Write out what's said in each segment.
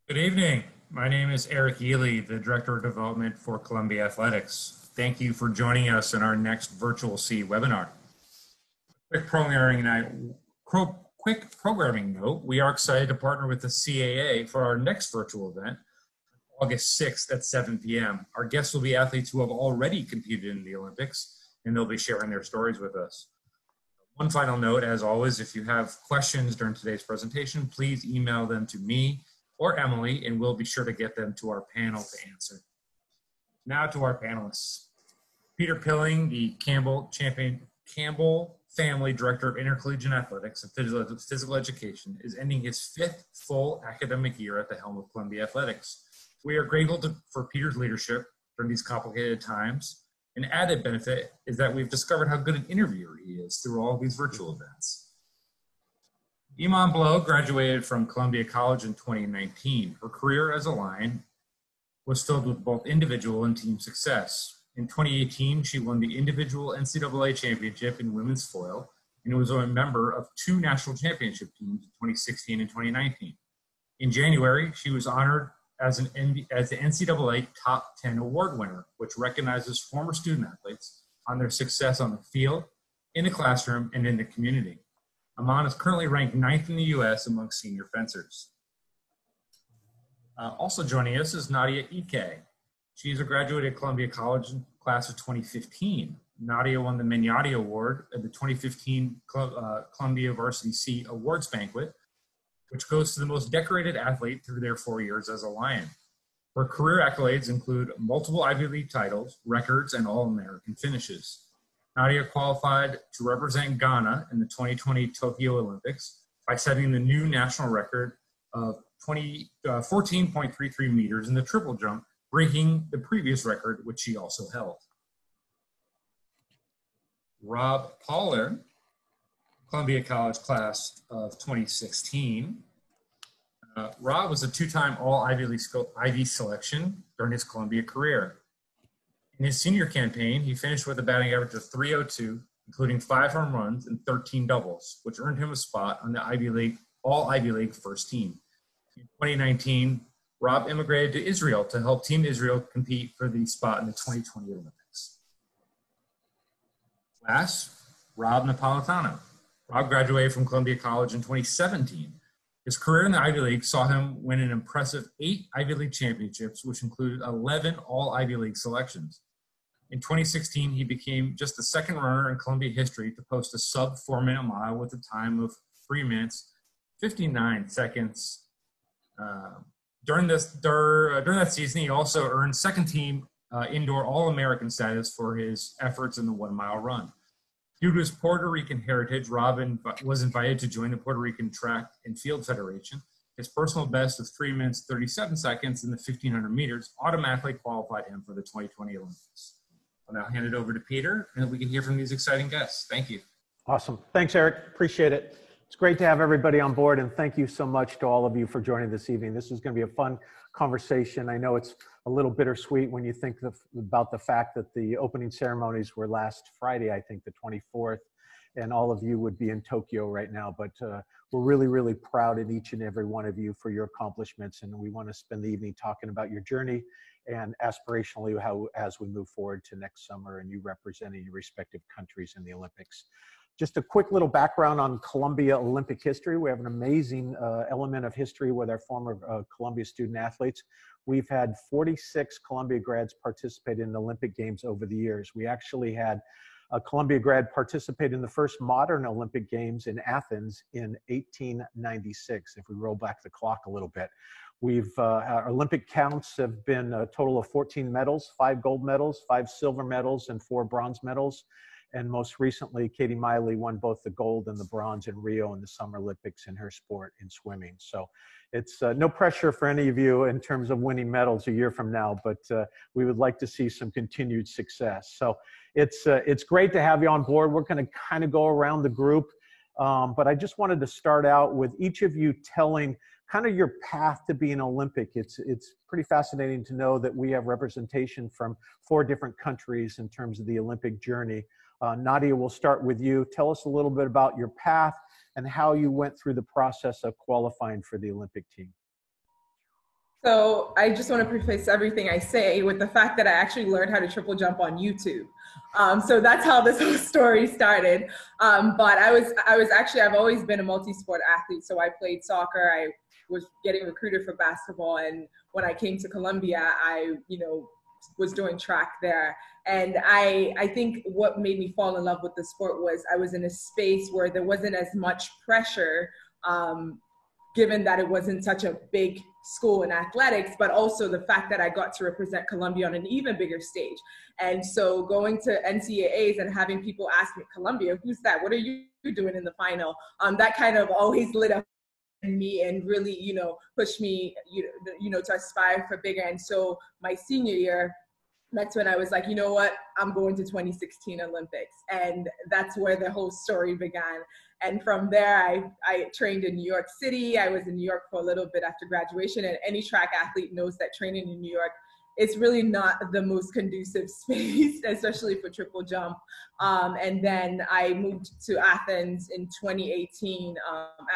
Good evening. My name is Eric Ely, the Director of Development for Columbia Athletics. Thank you for joining us in our next Virtual C webinar. Quick programming note, we are excited to partner with the CAA for our next virtual event, August 6th at 7 p.m. Our guests will be athletes who have already competed in the Olympics, and they'll be sharing their stories with us. One final note, as always, if you have questions during today's presentation, please email them to me or Emily, and we'll be sure to get them to our panel to answer. Now to our panelists. Peter Pilling, the Campbell Family Director of Intercollegiate Athletics and Physical Education, is ending his 5th full academic year at the helm of Columbia Athletics. We are grateful for Peter's leadership during these complicated times. An added benefit is that we've discovered how good an interviewer he is through all of these virtual events. Iman Blow graduated from Columbia College in 2019. Her career as a Lion was filled with both individual and team success. In 2018, she won the individual NCAA championship in women's foil and was a member of 2 national championship teams in 2016 and 2019. In January, she was honored as the NCAA Top 10 Award winner, which recognizes former student athletes on their success on the field, in the classroom, and in the community. Iman is currently ranked 9th in the U.S. among senior fencers. Also joining us is Nadia Ike. She is a graduate at Columbia College in class of 2015. Nadia won the Mignati Award at the 2015 Columbia Varsity C Awards Banquet, which goes to the most decorated athlete through their 4 years as a Lion. Her career accolades include multiple Ivy League titles, records, and All-American finishes. Nadia qualified to represent Ghana in the 2020 Tokyo Olympics by setting the new national record of 14.33 meters in the triple jump, breaking the previous record, which she also held. Rob Pollard, Columbia College class of 2016. Rob was a 2-time All-Ivy selection during his Columbia career. In his senior campaign, he finished with a batting average of .302, including 5 home runs and 13 doubles, which earned him a spot on the All-Ivy League first team. In 2019, Rob immigrated to Israel to help Team Israel compete for the spot in the 2020 Olympics. Last, Rob Napolitano. Rob graduated from Columbia College in 2017. His career in the Ivy League saw him win an impressive 8 Ivy League championships, which included 11 All-Ivy League selections. In 2016, he became just the 2nd runner in Columbia history to post a sub 4-minute mile with a time of 3 minutes, 59 seconds. During that season, he also earned 2nd team indoor All-American status for his efforts in the 1-mile run. Due to his Puerto Rican heritage, Robin was invited to join the Puerto Rican Track and Field Federation. His personal best of 3 minutes, 37 seconds in the 1,500 meters automatically qualified him for the 2020 Olympics. I'll now hand it over to Peter, and we can hear from these exciting guests. Thank you. Awesome. Thanks, Eric. Appreciate it. It's great to have everybody on board, and thank you so much to all of you for joining this evening. This is going to be a fun conversation. I know it's a little bittersweet when you think about the fact that the opening ceremonies were last Friday, I think the 24th, and all of you would be in Tokyo right now. But we're really, really proud of each and every one of you for your accomplishments, and we want to spend the evening talking about your journey and aspirationally as we move forward to next summer and you representing your respective countries in the Olympics. Just a quick little background on Columbia Olympic history. We have an amazing element of history with our former Columbia student athletes. We've had 46 Columbia grads participate in the Olympic Games over the years. We actually had a Columbia grad participate in the first modern Olympic Games in Athens in 1896, if we roll back the clock a little bit. Our Olympic counts have been a total of 14 medals, 5 gold medals, 5 silver medals, and 4 bronze medals. And most recently, Katie Miley won both the gold and the bronze in Rio in the Summer Olympics in her sport in swimming. So it's no pressure for any of you in terms of winning medals a year from now, but we would like to see some continued success. So it's great to have you on board. We're going to kind of go around the group, but I just wanted to start out with each of you telling kind of your path to being Olympic. It's pretty fascinating to know that we have representation from 4 different countries in terms of the Olympic journey. Nadia, we'll start with you. Tell us a little bit about your path and how you went through the process of qualifying for the Olympic team. So I just want to preface everything I say with the fact that I actually learned how to triple jump on YouTube. So that's how this whole story started. But I've always been a multi-sport athlete. So I played soccer. I was getting recruited for basketball, and when I came to Columbia, I was doing track there. And I think what made me fall in love with the sport was I was in a space where there wasn't as much pressure. Given that it wasn't such a big school in athletics, but also the fact that I got to represent Columbia on an even bigger stage. And so going to NCAAs and having people ask me, Columbia, who's that? What are you doing in the final? That kind of always lit up in me and really, pushed me, to aspire for bigger. And so my senior year, that's when I was like, you know what, I'm going to 2016 Olympics. And that's where the whole story began. And from there, I trained in New York City. I was in New York for a little bit after graduation. And any track athlete knows that training in New York, it's really not the most conducive space, especially for triple jump. And then I moved to Athens in 2018,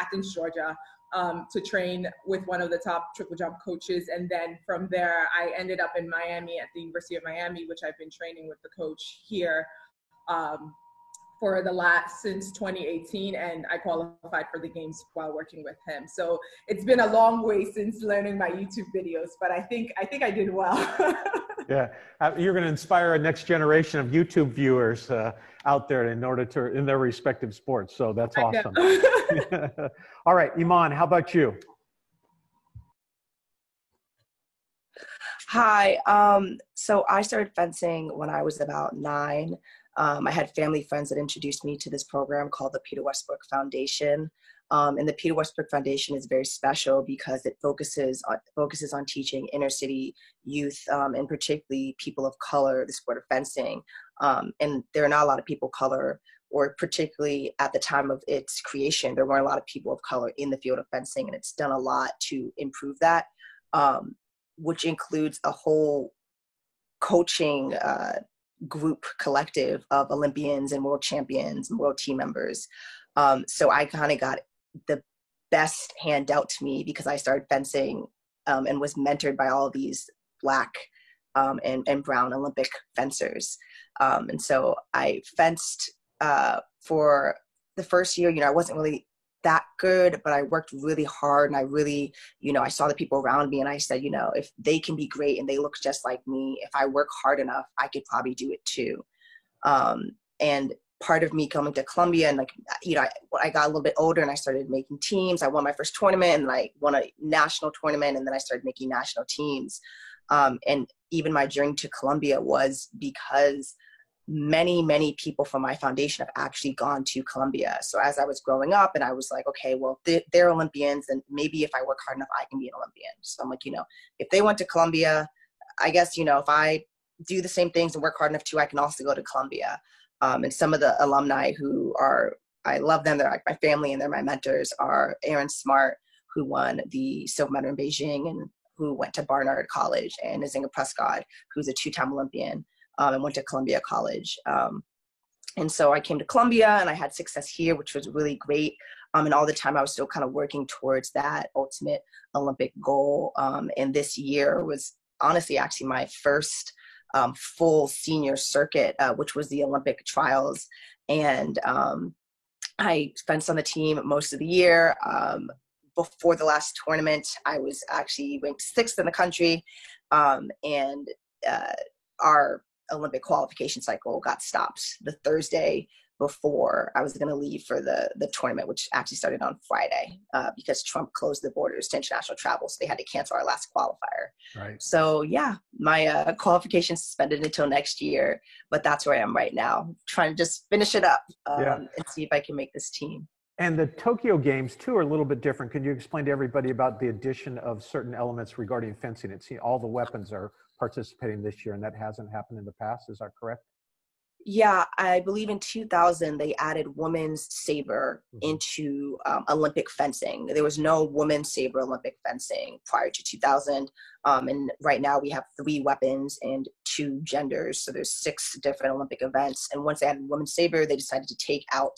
Athens, Georgia, to train with one of the top triple jump coaches. And then from there, I ended up in Miami at the University of Miami, which I've been training with the coach here since 2018, and I qualified for the games while working with him. So it's been a long way since learning my YouTube videos, but I think I did well. Yeah, you're going to inspire a next generation of YouTube viewers out there in their respective sports. So that's awesome. All right, Iman, how about you? Hi. So I started fencing when I was about 9. I had family friends that introduced me to this program called the Peter Westbrook Foundation. And the Peter Westbrook Foundation is very special because it focuses on teaching inner city youth and particularly people of color the sport of fencing. And there are not a lot of people of color, or particularly at the time of its creation, there weren't a lot of people of color in the field of fencing, and it's done a lot to improve that, which includes a whole coaching group collective of Olympians and world champions and world team members. So I kind of got the best hand dealt to me because I started fencing and was mentored by all these Black and brown Olympic fencers. And so I fenced for the first year. I wasn't really that good, but I worked really hard, and I really, I saw the people around me, and I said, if they can be great and they look just like me, if I work hard enough, I could probably do it too. And part of me coming to Columbia, and I got a little bit older and I started making teams. I won my first tournament, and I won a national tournament, and then I started making national teams. And even my journey to Columbia was because many people from my foundation have actually gone to Columbia. So as I was growing up, and I was like, okay, well, they're Olympians, and maybe if I work hard enough, I can be an Olympian. So I'm like, if they went to Columbia, I guess, if I do the same things and work hard enough too, I can also go to Columbia. And some of the alumni I love them, they're like my family and they're my mentors, are Aaron Smart, who won the silver medal in Beijing and who went to Barnard College, and Nzinga Prescott, who's a 2-time Olympian. And went to Columbia College. And so I came to Columbia and I had success here, which was really great. And all the time I was still kind of working towards that ultimate Olympic goal. And this year was honestly actually my first full senior circuit, which was the Olympic trials. And I fenced on the team most of the year. Before the last tournament, I was actually ranked 6th in the country. And our Olympic qualification cycle got stopped the Thursday before I was going to leave for the tournament, which actually started on Friday because Trump closed the borders to international travel. So they had to cancel our last qualifier. Right. So yeah, my qualification suspended until next year, but that's where I am right now, trying to just finish it up and see if I can make this team. And the Tokyo Games, too, are a little bit different. Could you explain to everybody about the addition of certain elements regarding fencing? It's all the weapons are participating this year, and that hasn't happened in the past. Is that correct? Yeah, I believe in 2000, they added women's saber into Olympic fencing. There was no women's saber Olympic fencing prior to 2000. And right now we have 3 weapons and 2 genders. So there's 6 different Olympic events. And once they added women's saber, they decided to take out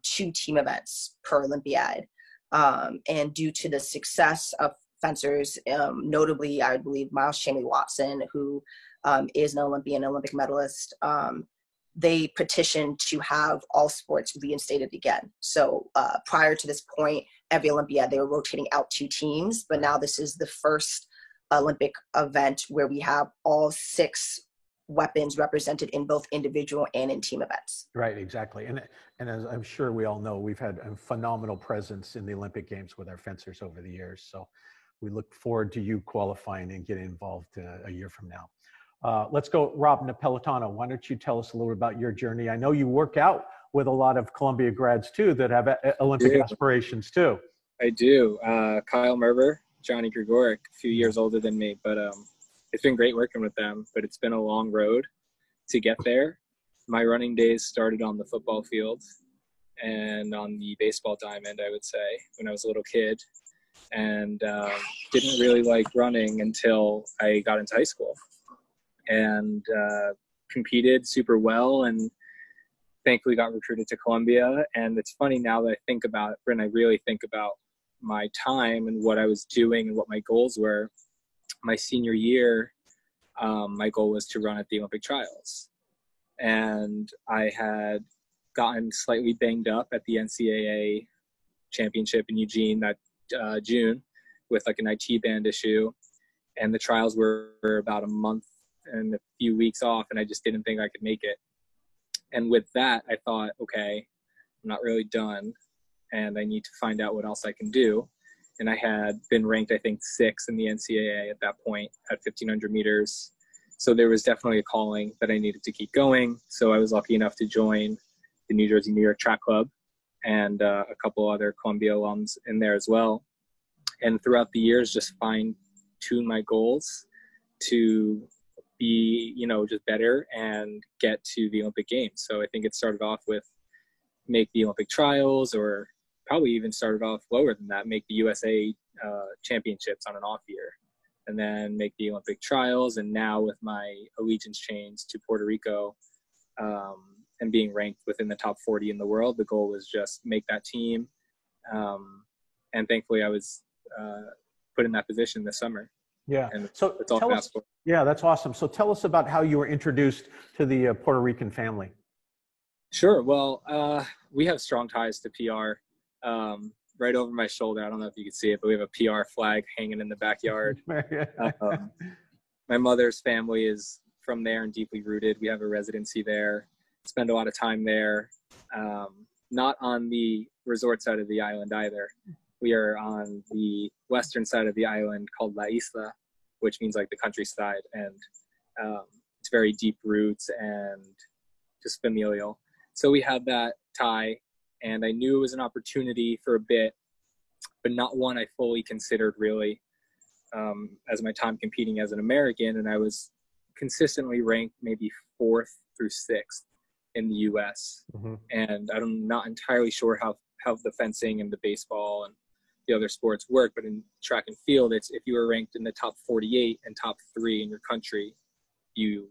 2 team events per Olympiad. And due to the success of fencers, notably, I believe, Miles Chamley Watson, who is an Olympian, Olympic medalist. They petitioned to have all sports reinstated again. So prior to this point, every Olympiad, they were rotating out 2 teams, but now this is the first Olympic event where we have all 6 weapons represented in both individual and in team events. Right, exactly. And as I'm sure we all know, we've had a phenomenal presence in the Olympic Games with our fencers over the years. So we look forward to you qualifying and getting involved a year from now. Let's go, Rob Napolitano. Why don't you tell us a little about your journey? I know you work out with a lot of Columbia grads too that have Olympic aspirations too. I do. Kyle Merber, Johnny Grigoric, a few years older than me, but it's been great working with them, but it's been a long road to get there. My running days started on the football field and on the baseball diamond, I would say, when I was a little kid, and didn't really like running until I got into high school, and competed super well, and thankfully got recruited to Columbia. And it's funny now that I think about it, and I really think about my time and what I was doing and what my goals were. My senior year, my goal was to run at the Olympic trials. And I had gotten slightly banged up at the NCAA championship in Eugene that June with like an IT band issue. And the trials were about a month and a few weeks off, and I just didn't think I could make it. And with that, I thought, okay, I'm not really done, and I need to find out what else I can do. And I had been ranked, I think, 6th in the NCAA at that point at 1,500 meters. So there was definitely a calling that I needed to keep going. So I was lucky enough to join the New Jersey New York Track Club and a couple other Columbia alums in there as well. And throughout the years, just fine-tune my goals to be, just better and get to the Olympic Games. So I think it started off with make the Olympic trials, or probably even started off lower than that, make the USA championships on an off year, and then make the Olympic trials. And now with my allegiance change to Puerto Rico and being ranked within the top 40 in the world, the goal was just make that team. And thankfully I was put in that position this summer. Yeah. And so it's all fast forward. Yeah, that's awesome. So tell us about how you were introduced to the Puerto Rican family. Sure. Well, we have strong ties to PR. Right over my shoulder, I don't know if you can see it, but we have a PR flag hanging in the backyard. My mother's family is from there and deeply rooted. We have a residency there, spend a lot of time there. Not on the resort side of the island either. We are on the western side of the island called La Isla, which means like the countryside. And it's very deep roots and just familial. So we had that tie, and I knew it was an opportunity for a bit, but not one I fully considered really as my time competing as an American. And I was consistently ranked maybe 4th through 6th in the U.S. Mm-hmm. And I'm not entirely sure how the fencing and the baseball and the other sports work, but in track and field, it's if you were ranked in the top 48 and top 3 in your country, you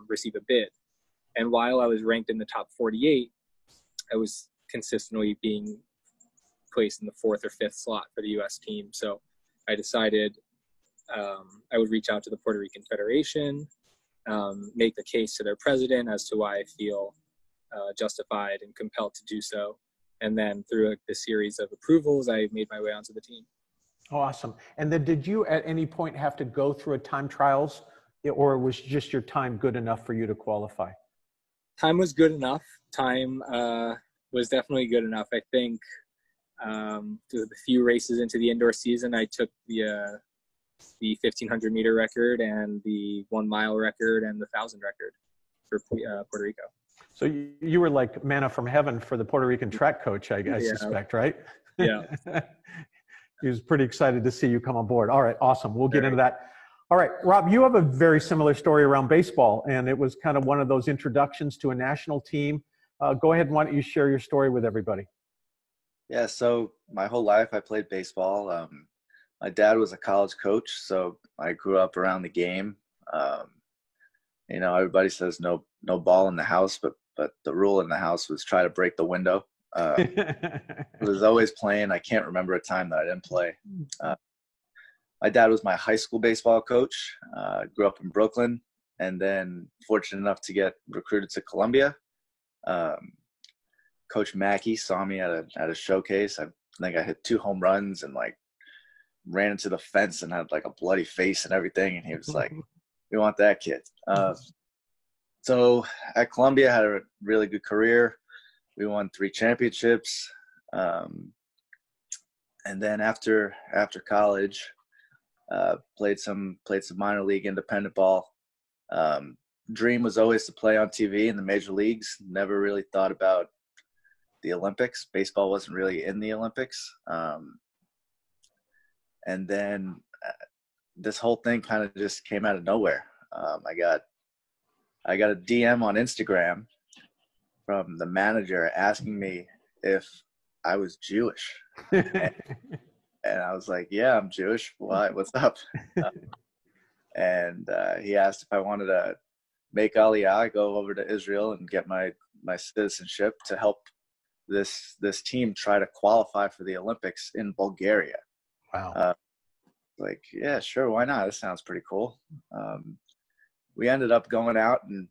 receive a bid. And while I was ranked in the top 48, I was consistently being placed in the 4th or 5th slot for the U.S. team. So I decided I would reach out to the Puerto Rican Federation, make the case to their president as to why I feel justified and compelled to do so. And then through the series of approvals, I made my way onto the team. Awesome. And then did you at any point have to go through a time trials, or was just your time good enough for you to qualify? Time was good enough. Time was definitely good enough. I think through the few races into the indoor season, I took the 1,500 meter record and the 1 mile record and the 1,000 record for Puerto Rico. So you were like manna from heaven for the Puerto Rican track coach, I suspect, right? Yeah. He was pretty excited to see you come on board. All right, awesome. We'll get into that. All right, Rob, you have a very similar story around baseball, and it was kind of one of those introductions to a national team. Go ahead, and why don't you share your story with everybody? Yeah, so my whole life I played baseball. My dad was a college coach, so I grew up around the game. Everybody says no ball in the house, but the rule in the house was try to break the window. I was always playing. I can't remember a time that I didn't play. my dad was my high school baseball coach. Grew up in Brooklyn, and then fortunate enough to get recruited to Columbia. Coach Mackey saw me at a showcase. I think I hit 2 home runs and like ran into the fence and had like a bloody face and everything. And he was like, "We want that kid." So at Columbia, I had a really good career. We won 3 championships. And then after college, played some minor league independent ball. Dream was always to play on TV in the major leagues. Never really thought about the Olympics. Baseball wasn't really in the Olympics. And then this whole thing kind of just came out of nowhere. I got a DM on Instagram from the manager asking me if I was Jewish. And I was like, "Yeah, I'm Jewish. Why? What's up?" And he asked if I wanted to make Aliyah, go over to Israel and get my citizenship to help this team try to qualify for the Olympics in Bulgaria. Wow. Like, yeah, sure, why not? This sounds pretty cool. We ended up going out and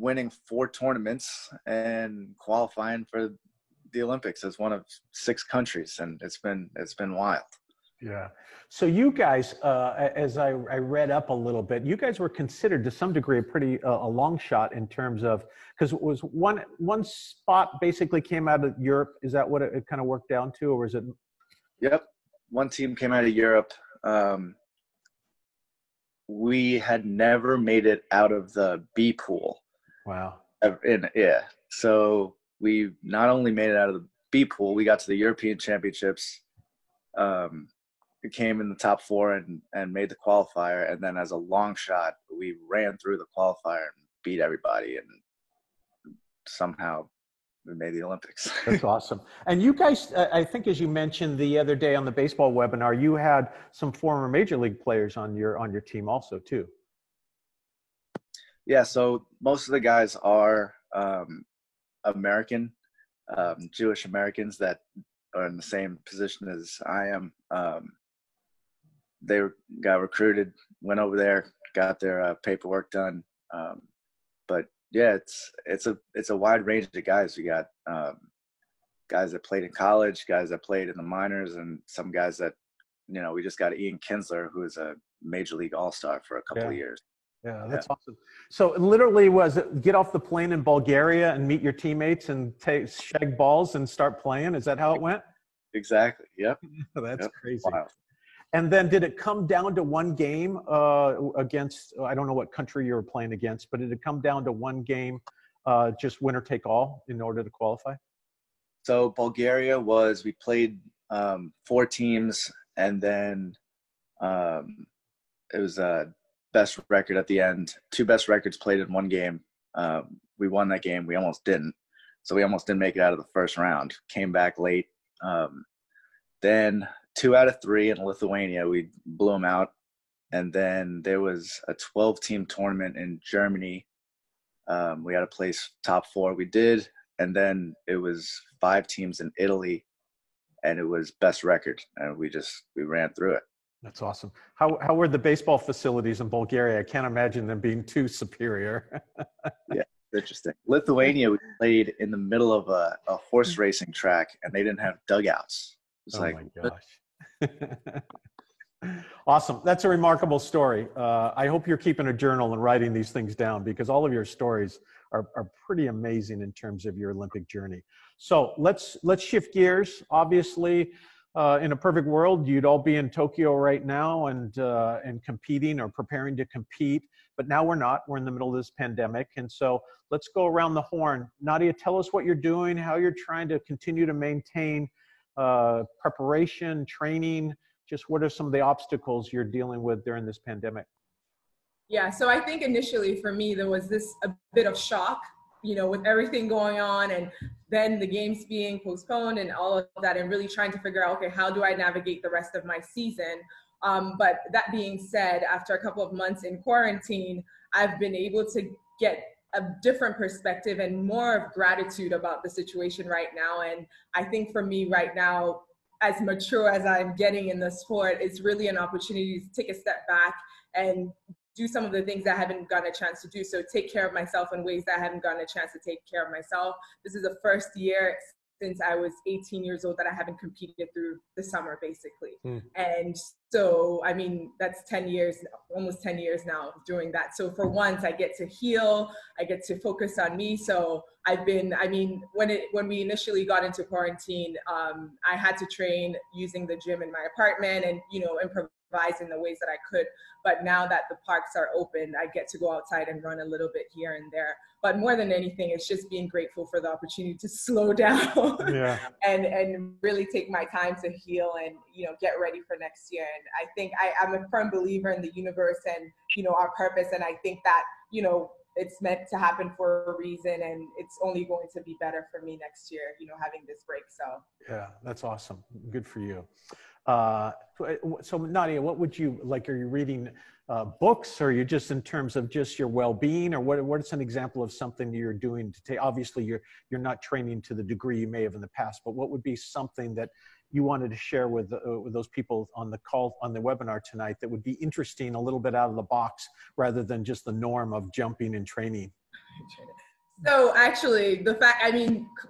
winning 4 tournaments and qualifying for the Olympics as one of 6 countries, and it's been wild. Yeah. So you guys, as I read up a little bit, you guys were considered to some degree a long shot in terms of, because it was one spot basically came out of Europe. Is that what it kind of worked down to, or was it? Yep. One team came out of Europe. We had never made it out of the B pool. Wow. Yeah. So we not only made it out of the B pool, we got to the European Championships. We came in the top 4 and made the qualifier. And then as a long shot, we ran through the qualifier and beat everybody. And somehow we made the Olympics. That's awesome. And you guys, I think as you mentioned the other day on the baseball webinar, you had some former major league players on your team also too. Yeah. So most of the guys are American, Jewish Americans that are in the same position as I am. They got recruited, went over there, got their paperwork done. But yeah, it's a wide range of guys. We got guys that played in college, guys that played in the minors, and some guys that, we just got Ian Kinsler, who is a major league all-star for a couple of years. Yeah, that's awesome. So it literally was get off the plane in Bulgaria and meet your teammates and shag balls and start playing. Is that how it went? Exactly. Yep. That's crazy. Wow. And then did it come down to one game against, I don't know what country you were playing against, but did it come down to one game, just winner take all in order to qualify? So Bulgaria we played 4 teams, and then it was a best record at the end. 2 best records played in one game. We won that game. We almost didn't. So we almost didn't make it out of the first round. Came back late. Then 2 out of 3 in Lithuania, we blew them out. And then there was a 12-team tournament in Germany. We had to place top 4. We did. And then it was 5 teams in Italy, and it was best record. And we ran through it. That's awesome. How were the baseball facilities in Bulgaria? I can't imagine them being too superior. Yeah, interesting. Lithuania, we played in the middle of a horse racing track, and they didn't have dugouts. It's my gosh. Awesome. That's a remarkable story. I hope you're keeping a journal and writing these things down, because all of your stories are pretty amazing in terms of your Olympic journey. So let's shift gears. Obviously, in a perfect world, you'd all be in Tokyo right now and competing or preparing to compete. But now we're not. We're in the middle of this pandemic. And so let's go around the horn. Nadia, tell us what you're doing, how you're trying to continue to maintain preparation, training. Just what are some of the obstacles you're dealing with during this pandemic? Yeah, so I think initially for me, there was a bit of shock, with everything going on, and then the games being postponed and all of that, and really trying to figure out, okay, how do I navigate the rest of my season? But that being said, after a couple of months in quarantine, I've been able to get a different perspective and more of gratitude about the situation right now. And I think for me right now, as mature as I'm getting in the sport, it's really an opportunity to take a step back and do some of the things I haven't gotten a chance to do. So take care of myself in ways that I haven't gotten a chance to take care of myself. This is the first year since I was 18 years old that I haven't competed through the summer, basically. And so, I mean, that's 10 years, almost 10 years now doing that. So for once, I get to heal, I get to focus on me. So I've been, I mean, when we initially got into quarantine, I had to train using the gym in my apartment and, you know, improvise in the ways that I could. But now that the parks are open, I get to go outside and run a little bit here and there. But more than anything, it's just being grateful for the opportunity to slow down and really take my time to heal and, you know, get ready for next year. And I think I'm a firm believer in the universe and, you know, our purpose. And I think that, you know, it's meant to happen for a reason, and it's only going to be better for me next year, you know, having this break. So yeah, that's awesome. Good for you. So Nadia, what would you like? Are you reading books, or are you just in terms of just your well-being, or what's an example of something you're doing to take? Obviously, you're not training to the degree you may have in the past, but what would be something that you wanted to share with those people on the call, on the webinar tonight, that would be interesting, a little bit out of the box, rather than just the norm of jumping and training? So actually,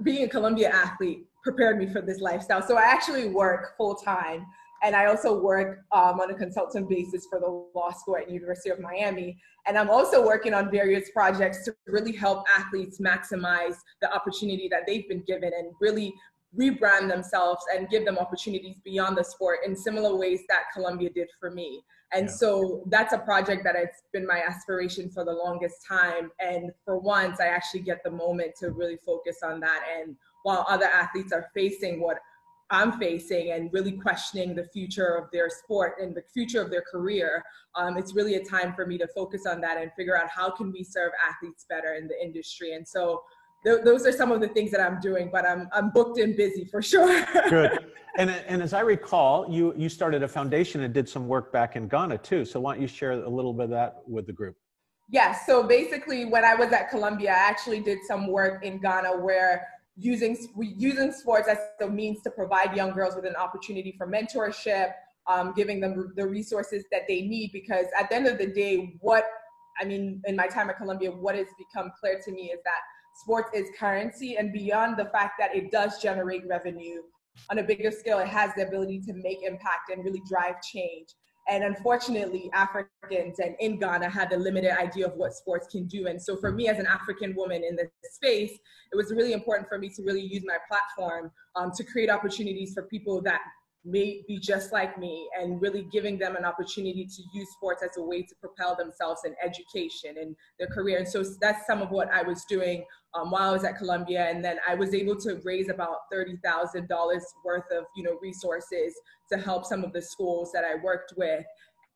being a Columbia athlete prepared me for this lifestyle. So I actually work full time, and I also work on a consultant basis for the law school at University of Miami. And I'm also working on various projects to really help athletes maximize the opportunity that they've been given and really rebrand themselves and give them opportunities beyond the sport in similar ways that Columbia did for me. And so that's a project that it's been my aspiration for the longest time. And for once, I actually get the moment to really focus on that. And while other athletes are facing what I'm facing and really questioning the future of their sport and the future of their career, it's really a time for me to focus on that and figure out how can we serve athletes better in the industry. And so those are some of the things that I'm doing, but I'm booked and busy for sure. Good. And as I recall, you started a foundation and did some work back in Ghana too. So why don't you share a little bit of that with the group? Yes. So basically, when I was at Columbia, I actually did some work in Ghana where using sports as a means to provide young girls with an opportunity for mentorship, giving them the resources that they need. Because at the end of the day, in my time at Columbia, what has become clear to me is that sports is currency, and beyond the fact that it does generate revenue, on a bigger scale, it has the ability to make impact and really drive change. And unfortunately, Africans and in Ghana had a limited idea of what sports can do. And so for me as an African woman in this space, it was really important for me to really use my platform to create opportunities for people that may be just like me, and really giving them an opportunity to use sports as a way to propel themselves in education and their career. And so that's some of what I was doing while I was at Columbia. And then I was able to raise about $30,000 worth of, resources to help some of the schools that I worked with.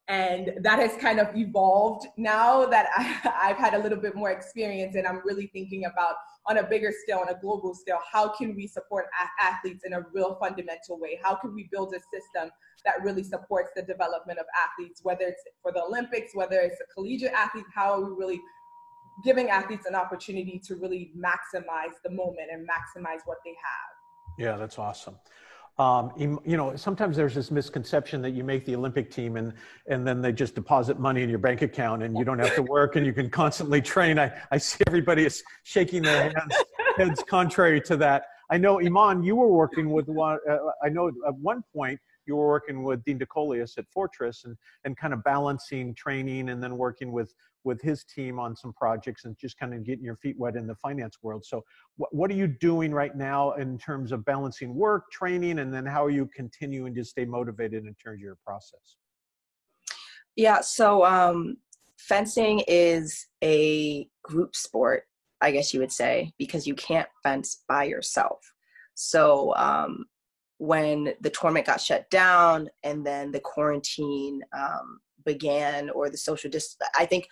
And that has kind of evolved now that I've had a little bit more experience, and I'm really thinking about, on a bigger scale, on a global scale, how can we support athletes in a real fundamental way? How can we build a system that really supports the development of athletes, whether it's for the Olympics, whether it's a collegiate athlete? How are we really giving athletes an opportunity to really maximize the moment and maximize what they have? Yeah, that's awesome. Sometimes there's this misconception that you make the Olympic team and then they just deposit money in your bank account and you don't have to work and you can constantly train. I see everybody is shaking their heads contrary to that. I know, Iman, you were working with one, I know at one point you were working with Dean DeColius at Fortress and kind of balancing training and then working with his team on some projects and just kind of getting your feet wet in the finance world. So what are you doing right now in terms of balancing work, training, and then how are you continuing to stay motivated in terms of your process? Yeah, so fencing is a group sport, I guess you would say, because you can't fence by yourself. So when the tournament got shut down and then the quarantine began, or the social distance, I think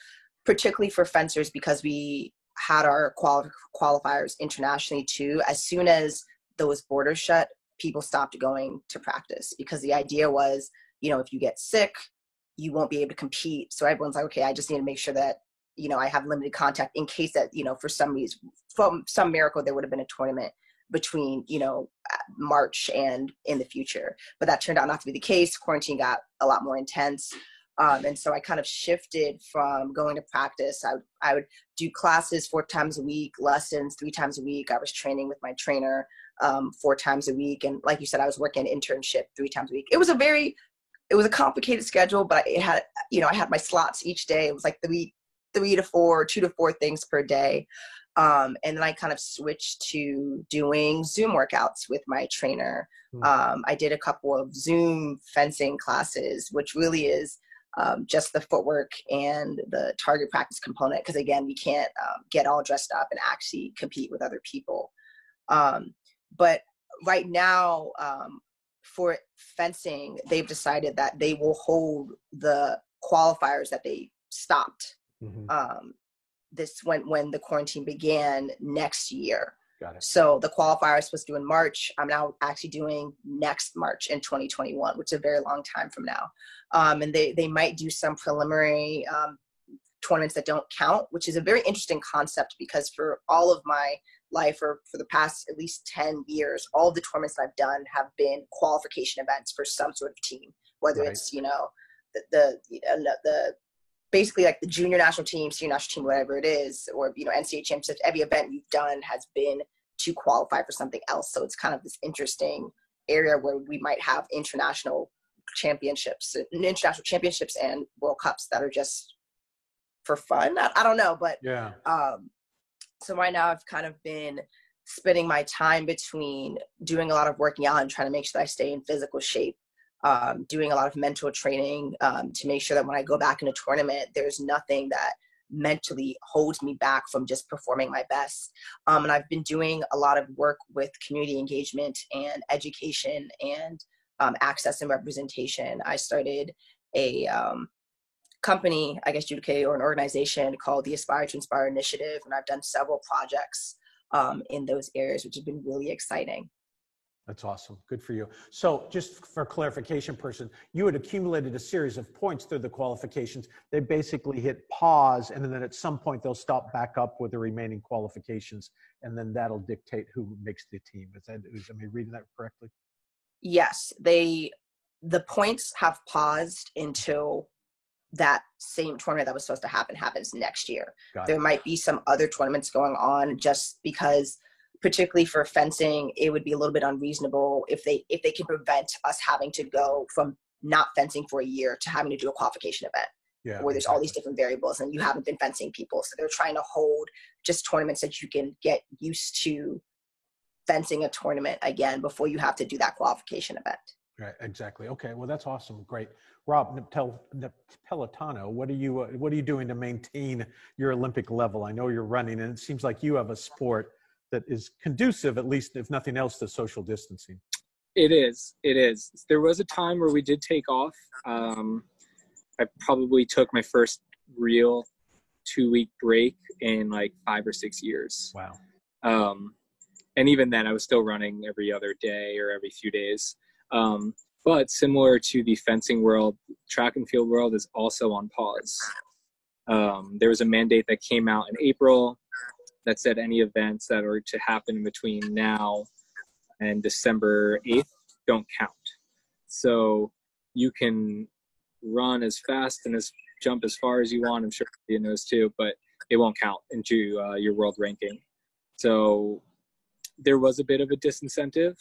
particularly for fencers, because we had our qualifiers internationally too, as soon as those borders shut, people stopped going to practice, because the idea was, if you get sick, you won't be able to compete. So everyone's like, okay, I just need to make sure that, I have limited contact in case that, for some reason, from some miracle, there would have been a tournament between, March and in the future. But that turned out not to be the case. Quarantine got a lot more intense. And so I kind of shifted from going to practice. I would do classes 4 times a week, lessons 3 times a week. I was training with my trainer 4 times a week. And like you said, I was working an internship 3 times a week. It was a complicated schedule, but it had, I had my slots each day. It was like 3 to 4, 2 to 4 things per day. And then I kind of switched to doing Zoom workouts with my trainer. I did a couple of Zoom fencing classes, which really is just the footwork and the target practice component. Because again, we can't get all dressed up and actually compete with other people. But right now, for fencing, they've decided that they will hold the qualifiers that they stopped when the quarantine began next year. Got it. So the qualifier I was supposed to do in March, I'm now actually doing next March in 2021, which is a very long time from now. And they might do some preliminary tournaments that don't count, which is a very interesting concept, because for all of my life, or for the past at least 10 years, all of the tournaments that I've done have been qualification events for some sort of team, whether it's, the basically like the junior national team, senior national team, whatever it is, or, NCAA championships. Every event you've done has been to qualify for something else. So it's kind of this interesting area where we might have international championships and World Cups that are just for fun. I don't know, but yeah. So right now I've kind of been spending my time between doing a lot of working out and trying to make sure that I stay in physical shape, doing a lot of mental training to make sure that when I go back in a tournament, there's nothing that mentally holds me back from just performing my best. And I've been doing a lot of work with community engagement and education and access and representation. I started a company, I guess you'd say, or an organization called the Aspire to Inspire Initiative. And I've done several projects in those areas, which have been really exciting. That's awesome. Good for you. So just for clarification person, you had accumulated a series of points through the qualifications. They basically hit pause, and then at some point they'll stop back up with the remaining qualifications, and then that'll dictate who makes the team. Am I reading that correctly? Yes, the points have paused until that same tournament that was supposed to happens next year. There might be some other tournaments going on, just because, particularly for fencing, it would be a little bit unreasonable if they can prevent us having to go from not fencing for a year to having to do a qualification event, where there's all these different variables and you haven't been fencing people. So they're trying to hold just tournaments that you can get used to fencing a tournament again before you have to do that qualification event. Right, exactly. Okay, well, that's awesome. Great. Rob Napolitano, what are you doing to maintain your Olympic level? I know you're running, and it seems like you have a sport that is conducive, at least if nothing else, to social distancing. It is. There was a time where we did take off. I probably took my first real 2-week break in like 5 or 6 years. Wow. And even then I was still running every other day or every few days. But similar to the fencing world, track and field world is also on pause. There was a mandate that came out in April that said any events that are to happen between now and December 8th don't count. So you can run as fast and jump as far as you want. I'm sure you knows too, but it won't count into your world ranking. So there was a bit of a disincentive,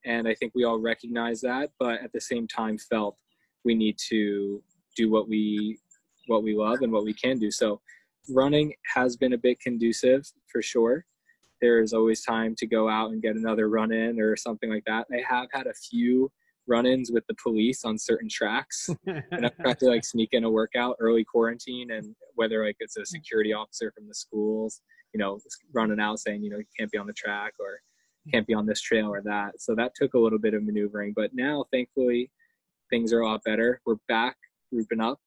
and I think we all recognize that, but at the same time felt we need to do what we love and what we can do. So running has been a bit conducive for sure. There's always time to go out and get another run in or something like that. I have had a few run-ins with the police on certain tracks, and I've tried to like sneak in a workout early quarantine, and whether like it's a security officer from the schools, running out saying, you can't be on the track or can't be on this trail or that. So that took a little bit of maneuvering, but now thankfully things are a lot better. We're back grouping up.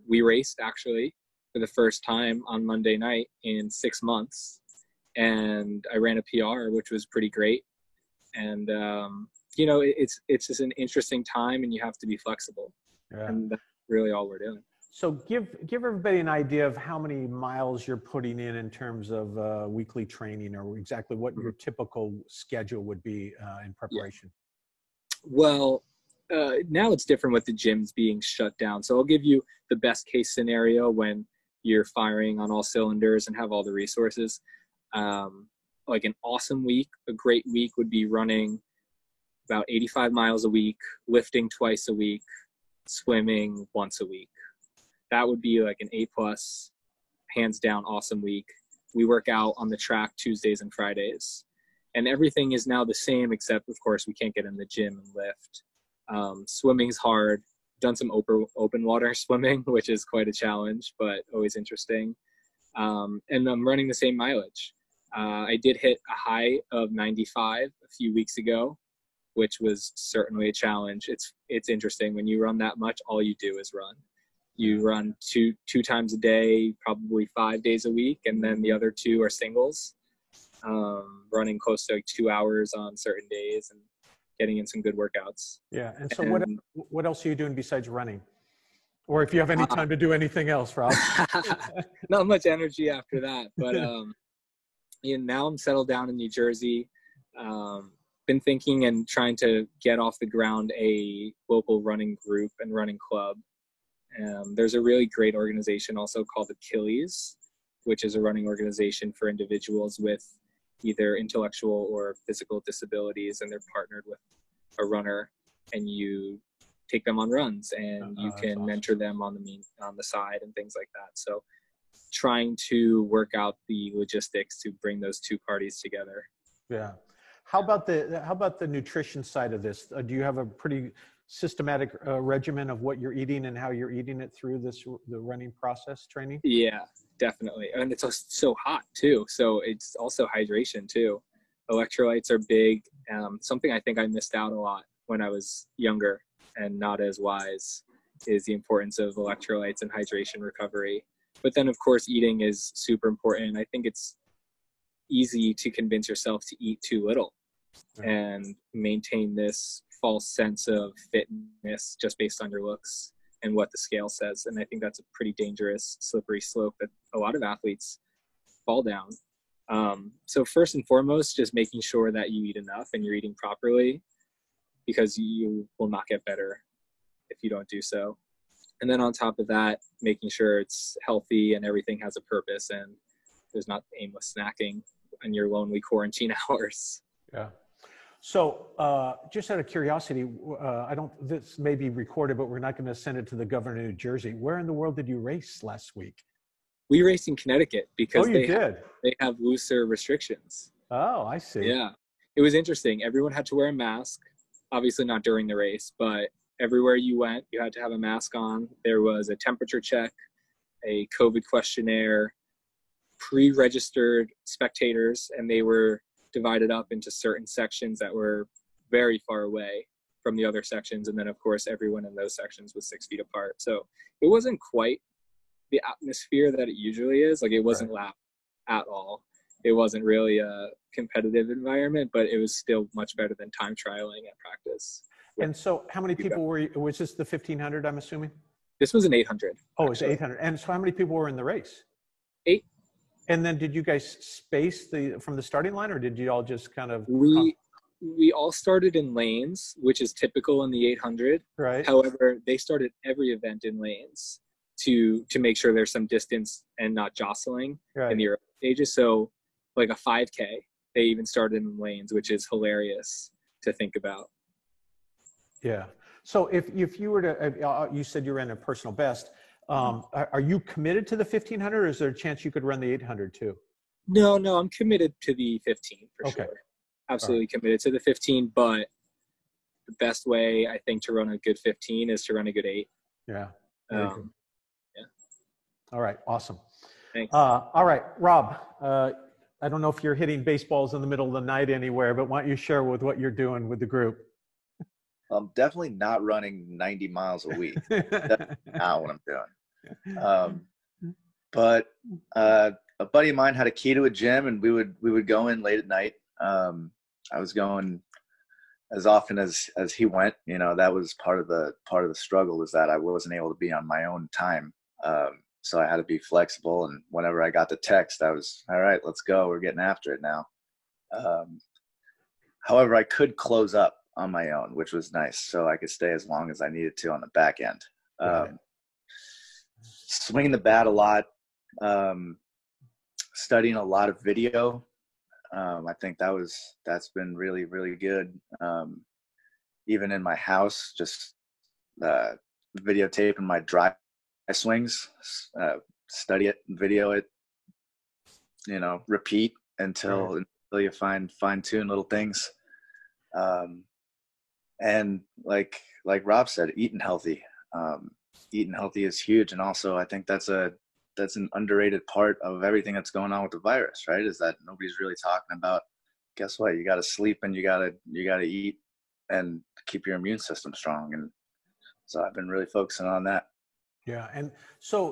We raced actually for the first time on Monday night in 6 months, and I ran a PR, which was pretty great. And it's just an interesting time, and you have to be flexible. And that's really all we're doing. So give everybody an idea of how many miles you're putting in terms of weekly training, or exactly what your typical schedule would be in preparation. Well, now it's different with the gyms being shut down. So I'll give you the best case scenario when you're firing on all cylinders and have all the resources. Like an awesome week, a great week would be running about 85 miles a week, lifting twice a week, swimming once a week. That would be like an A+, hands down awesome week. We work out on the track Tuesdays and Fridays. And everything is now the same, except, of course, we can't get in the gym and lift. Swimming's hard. Done some open water swimming, which is quite a challenge, but always interesting. And I'm running the same mileage. I did hit a high of 95 a few weeks ago, which was certainly a challenge. It's interesting. When you run that much, all you do is run. You run two times a day, probably 5 days a week, and then the other 2 are singles. Running close to like 2 hours on certain days and getting in some good workouts. Yeah. And so what else are you doing besides running? Or if you have any time to do anything else, Rob? Not much energy after that, but now I'm settled down in New Jersey. Been thinking and trying to get off the ground a local running group and running club. There's a really great organization also called Achilles, which is a running organization for individuals with either intellectual or physical disabilities, and they're partnered with a runner, and you take them on runs, and you can awesome. Mentor them on the side and things like that. So trying to work out the logistics to bring those two parties together. Yeah. How about the nutrition side of this? Do you have a pretty systematic regimen of what you're eating and how you're eating it through the running process training? Yeah, definitely. And it's so hot too. So it's also hydration too. Electrolytes are big. Something I think I missed out a lot when I was younger and not as wise is the importance of electrolytes and hydration recovery. But then of course eating is super important. I think it's easy to convince yourself to eat too little and maintain this false sense of fitness just based on your looks and what the scale says. And I think that's a pretty dangerous, slippery slope that a lot of athletes fall down. So first and foremost, just making sure that you eat enough and you're eating properly, because you will not get better if you don't do so. And then on top of that, making sure it's healthy and everything has a purpose and there's not aimless snacking in your lonely quarantine hours. Yeah. So just out of curiosity, this may be recorded, but we're not going to send it to the governor of New Jersey. Where in the world did you race last week? We raced in Connecticut because they have looser restrictions. Oh, I see. Yeah. It was interesting. Everyone had to wear a mask, obviously not during the race, but everywhere you went, you had to have a mask on. There was a temperature check, a COVID questionnaire, pre-registered spectators, and they were divided up into certain sections that were very far away from the other sections. And then of course, everyone in those sections was 6 feet apart. So it wasn't quite the atmosphere that it usually is. Like it wasn't loud at all. It wasn't really a competitive environment, but it was still much better than time trialing at practice. And so how many people was this the 1500, I'm assuming? This was an 800. Oh, it's 800. And so how many people were in the race? 8. And then did you guys space from the starting line, or did you all just kind of? We all started in lanes, which is typical in the 800. Right. However, they started every event in lanes to make sure there's some distance and not jostling in the early stages. So like a 5K, they even started in lanes, which is hilarious to think about. Yeah. So if you were to, you said you ran a personal best. Are you committed to the 1500, or is there a chance you could run the 800 too? No, I'm committed to the 15 for sure. Absolutely committed to the 15, but the best way I think to run a good 15 is to run a good 8. Yeah. Yeah. All right. Awesome. Thanks. All right, Rob, I don't know if you're hitting baseballs in the middle of the night anywhere, but why don't you share with what you're doing with the group? I'm definitely not running 90 miles a week. That's not what I'm doing. But a buddy of mine had a key to a gym, and we would go in late at night. I was going as often as he went. You know, that was part of the struggle, was that I wasn't able to be on my own time So I had to be flexible. And whenever I got the text, I was, all right, let's go. We're getting after it now. However, I could close up on my own, which was nice. So I could stay as long as I needed to on the back end. Swinging the bat a lot, studying a lot of video. I think that's been really, really good. Even in my house, just videotaping my dry swings, study it, video it, repeat until you fine tune little things. And like Rob said, eating healthy is huge. And also I think that's an underrated part of everything that's going on with the virus, right? Is that nobody's really talking about, guess what? You got to sleep and you got to eat and keep your immune system strong. And so I've been really focusing on that. Yeah. And so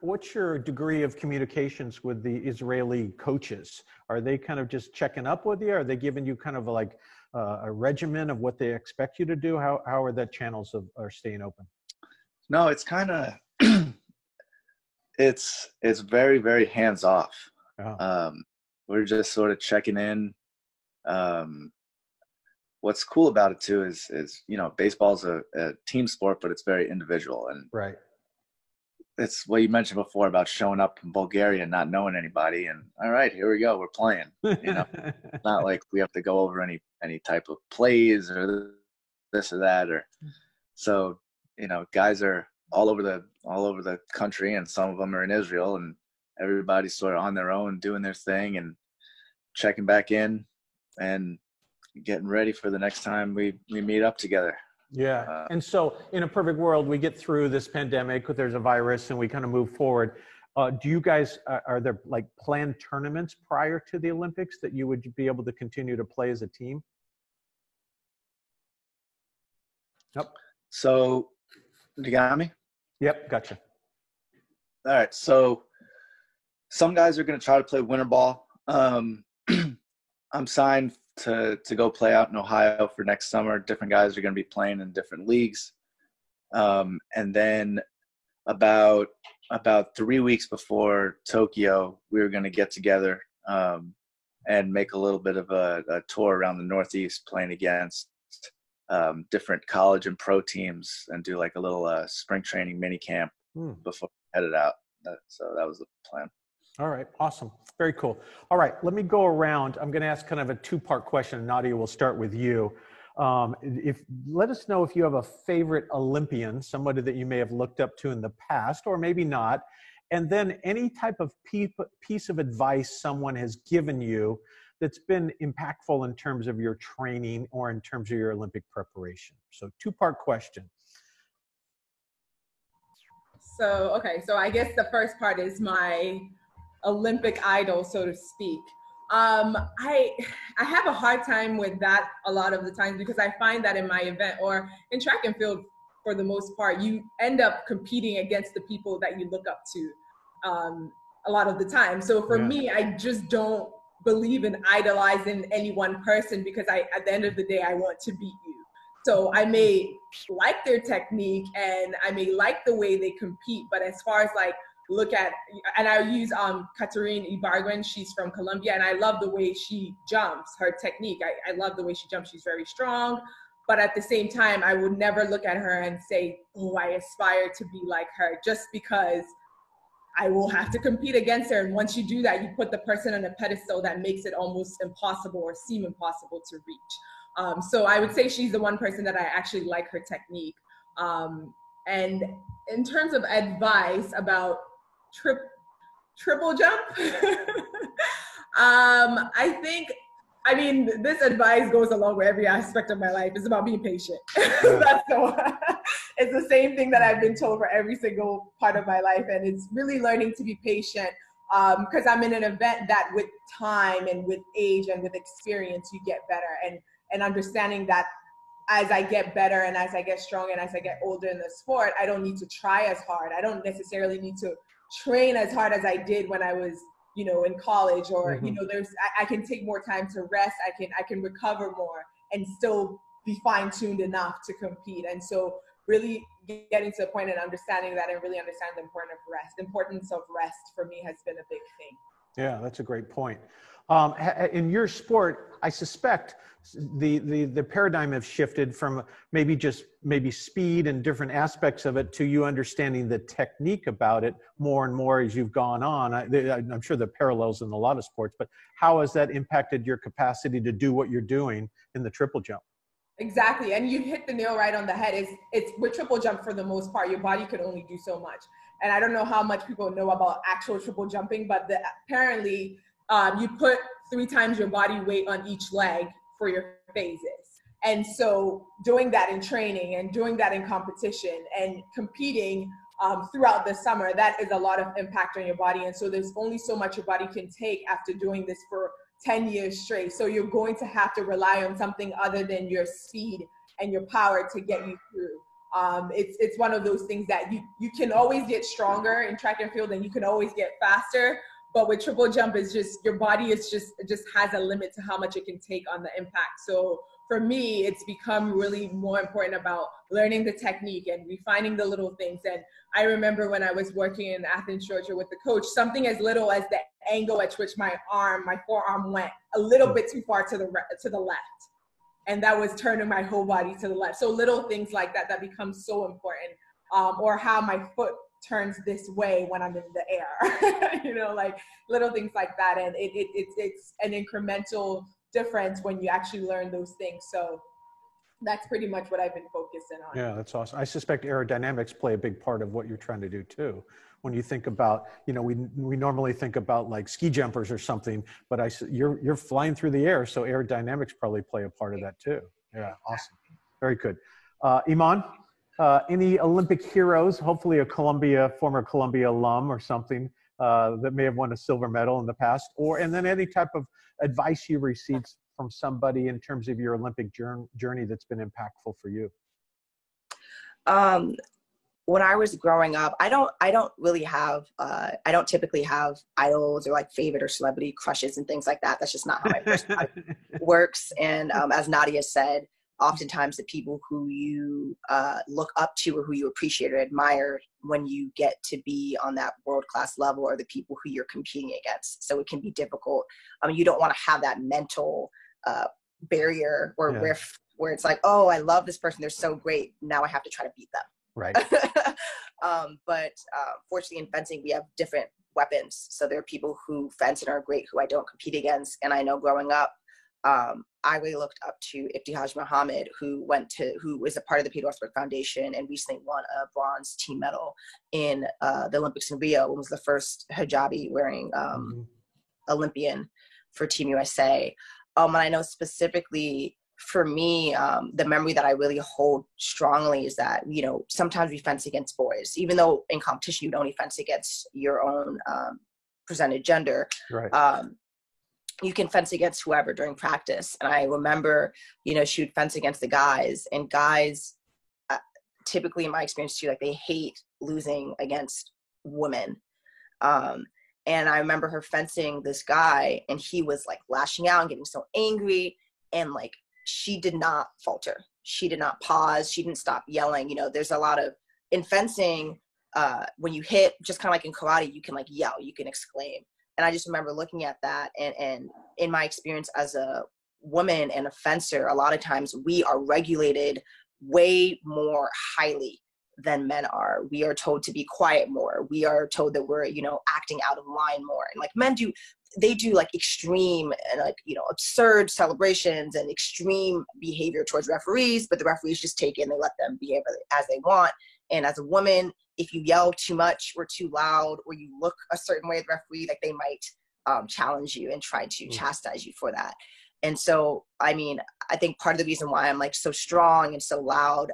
what's your degree of communications with the Israeli coaches? Are they kind of just checking up with you? Are they giving you kind of like a regimen of what they expect you to do? How are the channels are staying open? No, it's kind of, it's very, very hands off. Oh. We're just sort of checking in. What's cool about it too is baseball's a team sport, but it's very individual. And right. It's what you mentioned before about showing up in Bulgaria and not knowing anybody. And all right, here we go. We're playing, not like we have to go over any type of plays or this or that. So, guys are all over the country, and some of them are in Israel, and everybody's sort of on their own doing their thing and checking back in and getting ready for the next time we meet up together. Yeah. And so in a perfect world, we get through this pandemic, there's a virus, and we kind of move forward. Do you guys, are there like planned tournaments prior to the Olympics that you would be able to continue to play as a team? Yep. So you got me? Yep. Gotcha. All right. So some guys are going to try to play winter ball. I'm signed to go play out in Ohio for next summer. Different guys are going to be playing in different leagues. And then about 3 weeks before Tokyo, we were going to get together and make a little bit of a tour around the Northeast, playing against different college and pro teams, and do like a little spring training mini camp before we headed out. So that was the plan. All right. Awesome. Very cool. All right. Let me go around. I'm going to ask kind of a two-part question. Nadia, we'll start with you. Let us know if you have a favorite Olympian, somebody that you may have looked up to in the past, or maybe not. And then any type of piece of advice someone has given you that's been impactful in terms of your training or in terms of your Olympic preparation. So two-part question. So I guess the first part is my Olympic idol, so to speak. I have a hard time with that a lot of the times, because I find that in my event or in track and field, for the most part, you end up competing against the people that you look up to a lot of the time. So for me, I just don't believe in idolizing any one person, because at the end of the day, I want to beat you. So I may like their technique and I may like the way they compete, but as far as like and I use Katerine Ibarguen, she's from Colombia, and I love the way she jumps, her technique. I love the way she jumps. She's very strong, but at the same time, I would never look at her and say, oh, I aspire to be like her, just because I will have to compete against her. And once you do that, you put the person on a pedestal that makes it almost impossible or seem impossible to reach. So I would say she's the one person that I actually like her technique. And in terms of advice about triple jump, I mean, this advice goes along with every aspect of my life. It's about being patient. It's the same thing that I've been told for every single part of my life. And it's really learning to be patient, because I'm in an event that with time and with age and with experience, you get better. And understanding that as I get better and as I get stronger and as I get older in the sport, I don't need to try as hard. I don't necessarily need to train as hard as I did when I was, in college, or, I can take more time to rest. I can recover more and still be fine-tuned enough to compete. And so really getting to a point and understanding that and really understanding the importance of rest for me has been a big thing. Yeah, that's a great point. In your sport, I suspect the paradigm has shifted from maybe speed and different aspects of it to you understanding the technique about it more and more as you've gone on. I'm sure there are parallels in a lot of sports, but how has that impacted your capacity to do what you're doing in the triple jump? Exactly, and you hit the nail right on the head. It's with triple jump, for the most part, your body could only do so much. And I don't know how much people know about actual triple jumping, but apparently you put 3 times your body weight on each leg for your phases. And so doing that in training and doing that in competition and competing throughout the summer, that is a lot of impact on your body. And so there's only so much your body can take after doing this for 10 years straight. So you're going to have to rely on something other than your speed and your power to get you through. It's one of those things that you can always get stronger in track and field, and you can always get faster. But with triple jump, it's just your body is just has a limit to how much it can take on the impact. So for me, it's become really more important about learning the technique and refining the little things. And I remember when I was working in Athens, Georgia with the coach, something as little as the angle at which my forearm went a little bit too far to the left. And that was turning my whole body to the left. So little things like that become so important. Or how my foot turns this way when I'm in the air, like little things like that. And it's an incremental difference when you actually learn those things. So that's pretty much what I've been focusing on. Yeah, that's awesome. I suspect aerodynamics play a big part of what you're trying to do too. When you think about, we normally think about like ski jumpers or something, but you're flying through the air, so aerodynamics probably play a part of that too. Yeah, awesome. Very good. Iman, any Olympic heroes, hopefully a former Columbia alum or something that may have won a silver medal in the past, and then any type of advice you received from somebody in terms of your Olympic journey that's been impactful for you? When I was growing up, I don't typically have idols or like favorite or celebrity crushes and things like that. That's just not how my personality works. And as Nadia said, oftentimes the people who you look up to or who you appreciate or admire when you get to be on that world-class level are the people who you're competing against. So it can be difficult. I mean, you don't want to have that mental barrier or where it's like, oh, I love this person, they're so great, now I have to try to beat them. Right. But fortunately in fencing, we have different weapons. So there are people who fence and are great who I don't compete against. And I know growing up, I really looked up to Ibtihaj Muhammad, who was a part of the Peter Westbrook Foundation and recently won a bronze team medal in the Olympics in Rio, and was the first hijabi wearing Olympian for Team USA. And I know specifically for me, the memory that I really hold strongly is that, sometimes we fence against boys, even though in competition, you'd only fence against your own presented gender. Right. You can fence against whoever during practice. And I remember, she would fence against the guys, and guys, typically in my experience too, like they hate losing against women. And I remember her fencing this guy, and he was like lashing out and getting so angry, and like, she did not falter. She did not pause. She didn't stop yelling. There's a lot of, in fencing, when you hit, just kind of like in karate, you can like yell, you can exclaim. And I just remember looking at that, and in my experience as a woman and a fencer, a lot of times we are regulated way more highly than men are. We are told to be quiet more. We are told that we're, acting out of line more. And like men do, they do like extreme and like, absurd celebrations and extreme behavior towards referees, but the referees just take it and they let them behave as they want. And as a woman, if you yell too much or too loud, or you look a certain way at the referee, like they might challenge you and try to chastise you for that. And so, I mean, I think part of the reason why I'm like so strong and so loud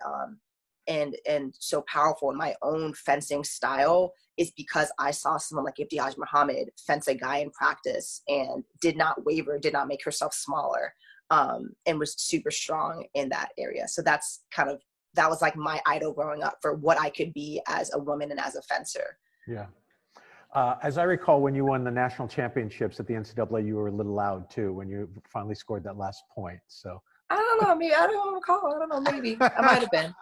and so powerful in my own fencing style is because I saw someone like Ibtihaj Muhammad fence a guy in practice and did not waver, did not make herself smaller, and was super strong in that area. So that was like my idol growing up for what I could be as a woman and as a fencer. Yeah. As I recall, when you won the national championships at the NCAA, you were a little loud too when you finally scored that last point. So I don't know. Maybe I don't recall. I don't know. Maybe I might have been.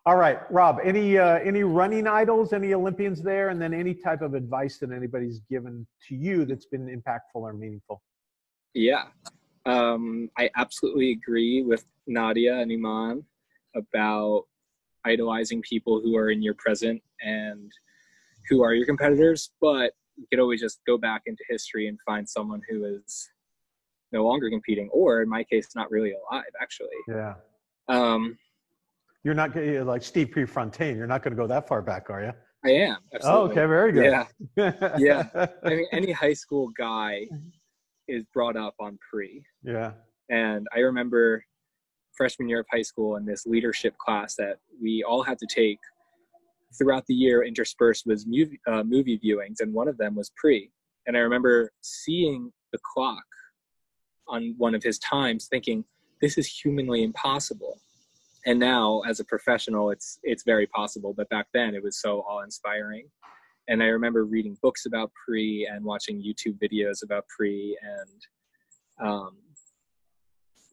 All right, Rob, any running idols, any Olympians there, and then any type of advice that anybody's given to you that's been impactful or meaningful? Yeah. I absolutely agree with Nadia and Iman about idolizing people who are in your present and who are your competitors, but you could always just go back into history and find someone who is no longer competing, or in my case, not really alive, actually. Yeah. You're not like Steve Prefontaine. You're not going to go that far back, are you? I am. Absolutely. Oh, okay. Very good. Yeah. Yeah. I mean, any high school guy is brought up on pre. Yeah. And I remember freshman year of high school in this leadership class that we all had to take throughout the year, interspersed with movie viewings, and one of them was pre. And I remember seeing the clock on one of his times thinking, this is humanly impossible. And now as a professional, it's very possible. But back then it was so awe-inspiring. And I remember reading books about pre and watching YouTube videos about pre and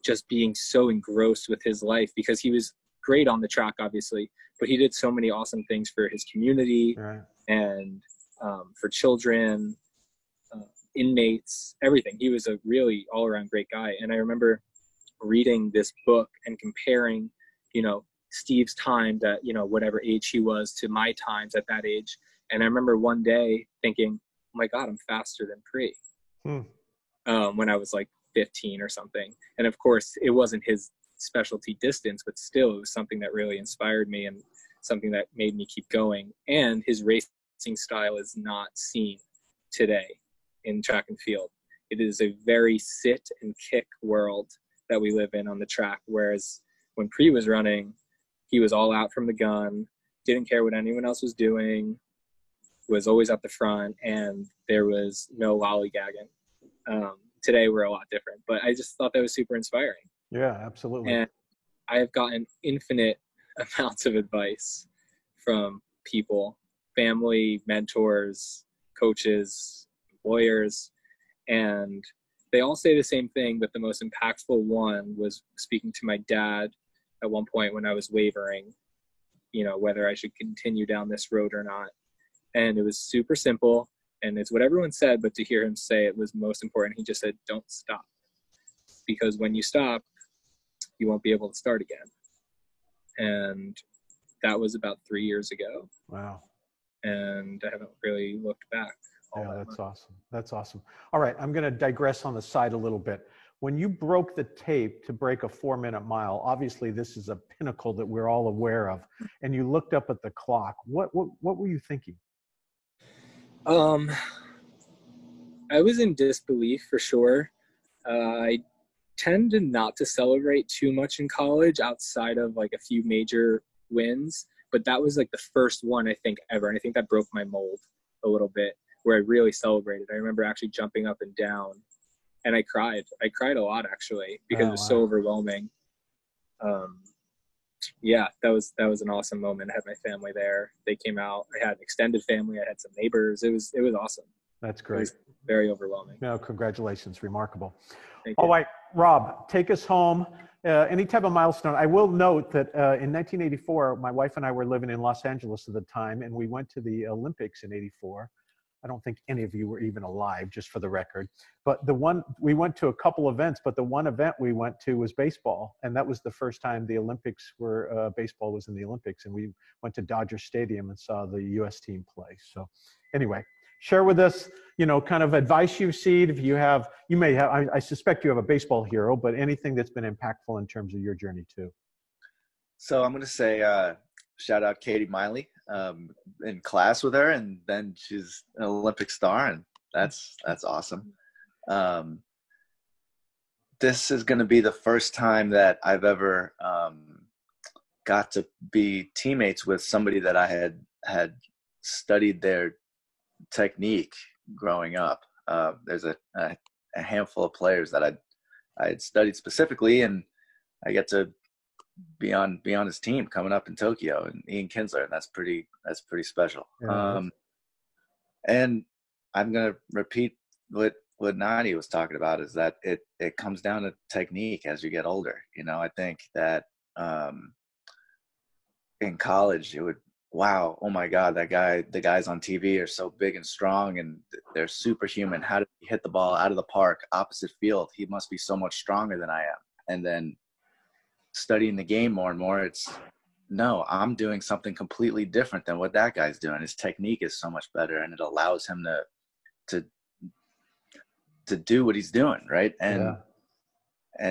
just being so engrossed with his life, because he was great on the track, obviously, but he did so many awesome things for his community. Right. And for children, inmates, everything. He was a really all-around great guy. And I remember reading this book and comparing, Steve's times at, whatever age he was to my times at that age. And I remember one day thinking, oh my God, I'm faster than pre. When I was like 15 or something. And of course, it wasn't his specialty distance, but still it was something that really inspired me and something that made me keep going. And his racing style is not seen today in track and field. It is a very sit and kick world that we live in on the track, whereas when pre was running, he was all out from the gun, didn't care what anyone else was doing, was always up the front, and there was no lollygagging. Today we're a lot different, but I just thought that was super inspiring. Yeah, absolutely. And I have gotten infinite amounts of advice from people, family, mentors, coaches, lawyers, and they all say the same thing, but the most impactful one was speaking to my dad at one point when I was wavering, whether I should continue down this road or not. And it was super simple, and it's what everyone said, but to hear him say it was most important. He just said, don't stop, because when you stop, you won't be able to start again. And that was about 3 years ago. Wow. And I haven't really looked back. Yeah, that's awesome. That's awesome. All right, I'm going to digress on the side a little bit. When you broke the tape to break a 4-minute mile, obviously this is a pinnacle that we're all aware of, and you looked up at the clock. What were you thinking? I was in disbelief for sure. I tended not to celebrate too much in college outside of like a few major wins, but that was like the first one I think ever, and I think that broke my mold a little bit, where I really celebrated. I remember actually jumping up and down, and I cried. I cried a lot actually, because it was so overwhelming. Yeah, that was an awesome moment. I had my family there. They came out. I had an extended family. I had some neighbors. It was awesome. That's great. It was very overwhelming. No, congratulations. Remarkable. Thank All you. right, Rob, take us home. Any type of milestone. I will note that in 1984, my wife and I were living in Los Angeles at the time, and we went to the Olympics in '84. I don't think any of you were even alive, just for the record. But we went to a couple events, but the one event we went to was baseball. And that was the first time the Olympics baseball was in the Olympics. And we went to Dodger Stadium and saw the US team play. So anyway, share with us, kind of advice you've seen. If you may have, I suspect you have a baseball hero, but anything that's been impactful in terms of your journey too. So I'm going to say, shout out Katie Miley, in class with her, and then she's an Olympic star, and that's awesome. This is going to be the first time that I've ever got to be teammates with somebody that I had studied their technique growing up. There's a handful of players that I had studied specifically, and I get to be on his team coming up in Tokyo, and Ian Kinsler, and that's pretty special. Yeah. And I'm gonna repeat what what Nani was talking about is that it comes down to technique as you get older. You know, I think that in college it would, wow, oh my God, the guys on TV are so big and strong and they're superhuman. How did he hit the ball out of the park, opposite field? He must be so much stronger than I am. And then studying the game more and more, it's, no, I'm doing something completely different than what that guy's doing. His technique is so much better, and it allows him to do what he's doing, right? And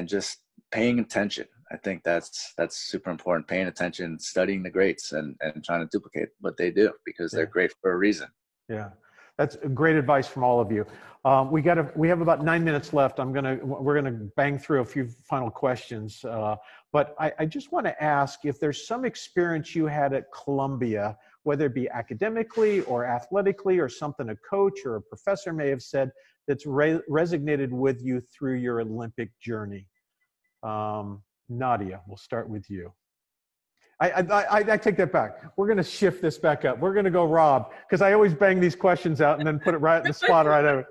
just paying attention. I think that's super important. Paying attention, studying the greats, and trying to duplicate what they do, because they're great for a reason. Yeah, that's great advice from all of you. We have about 9 minutes left. We're gonna bang through a few final questions, but I just want to ask if there's some experience you had at Columbia, whether it be academically or athletically, or something a coach or a professor may have said that's resonated with you through your Olympic journey. Nadia, we'll start with you. I take that back. We're going to shift this back up. We're going to go Rob, because I always bang these questions out and then put it right in the spot right over.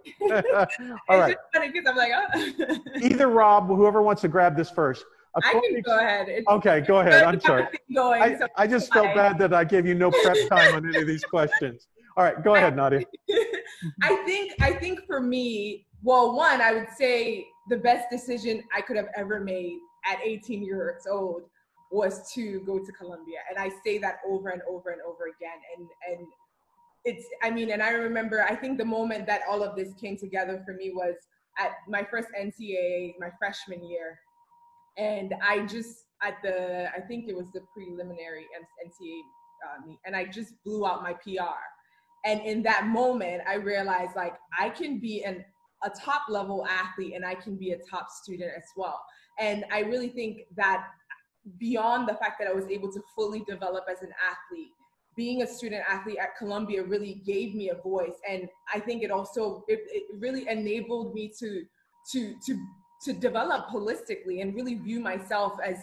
All right. It's just funny because I'm like, oh. Either Rob, whoever wants to grab this first. I can go ahead. Okay, go ahead. I'm sorry. So I just felt bad that I gave you no prep time on any of these questions. All right, go ahead, Nadia. I think for me, well, one, I would say the best decision I could have ever made at 18 years old was to go to Columbia. And I say that over and over and over again. And it's, I mean, and I remember, I think the moment that all of this came together for me was at my first NCAA, my freshman year. And I just, I think it was the preliminary NCAA meet, and I just blew out my PR. And in that moment, I realized, like, I can be a top level athlete and I can be a top student as well. And I really think that beyond the fact that I was able to fully develop as an athlete, being a student athlete at Columbia really gave me a voice. And I think it also, it really enabled me to develop holistically and really view myself as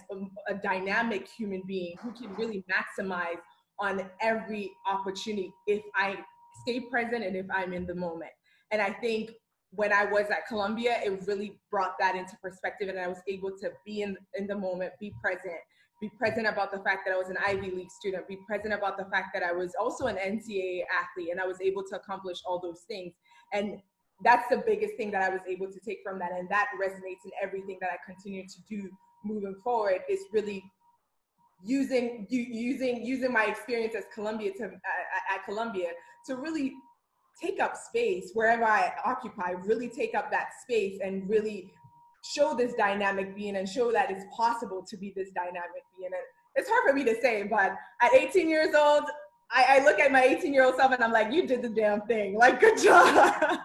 a dynamic human being who can really maximize on every opportunity if I stay present and if I'm in the moment. And I think when I was at Columbia, it really brought that into perspective, and I was able to be in the moment, be present about the fact that I was an Ivy League student, be present about the fact that I was also an NCAA athlete, and I was able to accomplish all those things. And that's the biggest thing that I was able to take from that, and that resonates in everything that I continue to do moving forward, is really using my experience as at Columbia to really take up space wherever I occupy, really take up that space and really show this dynamic being and show that it's possible to be this dynamic being. And it's hard for me to say, but at 18 years old, I look at my 18-year-old self and I'm like, you did the damn thing. Like, good job.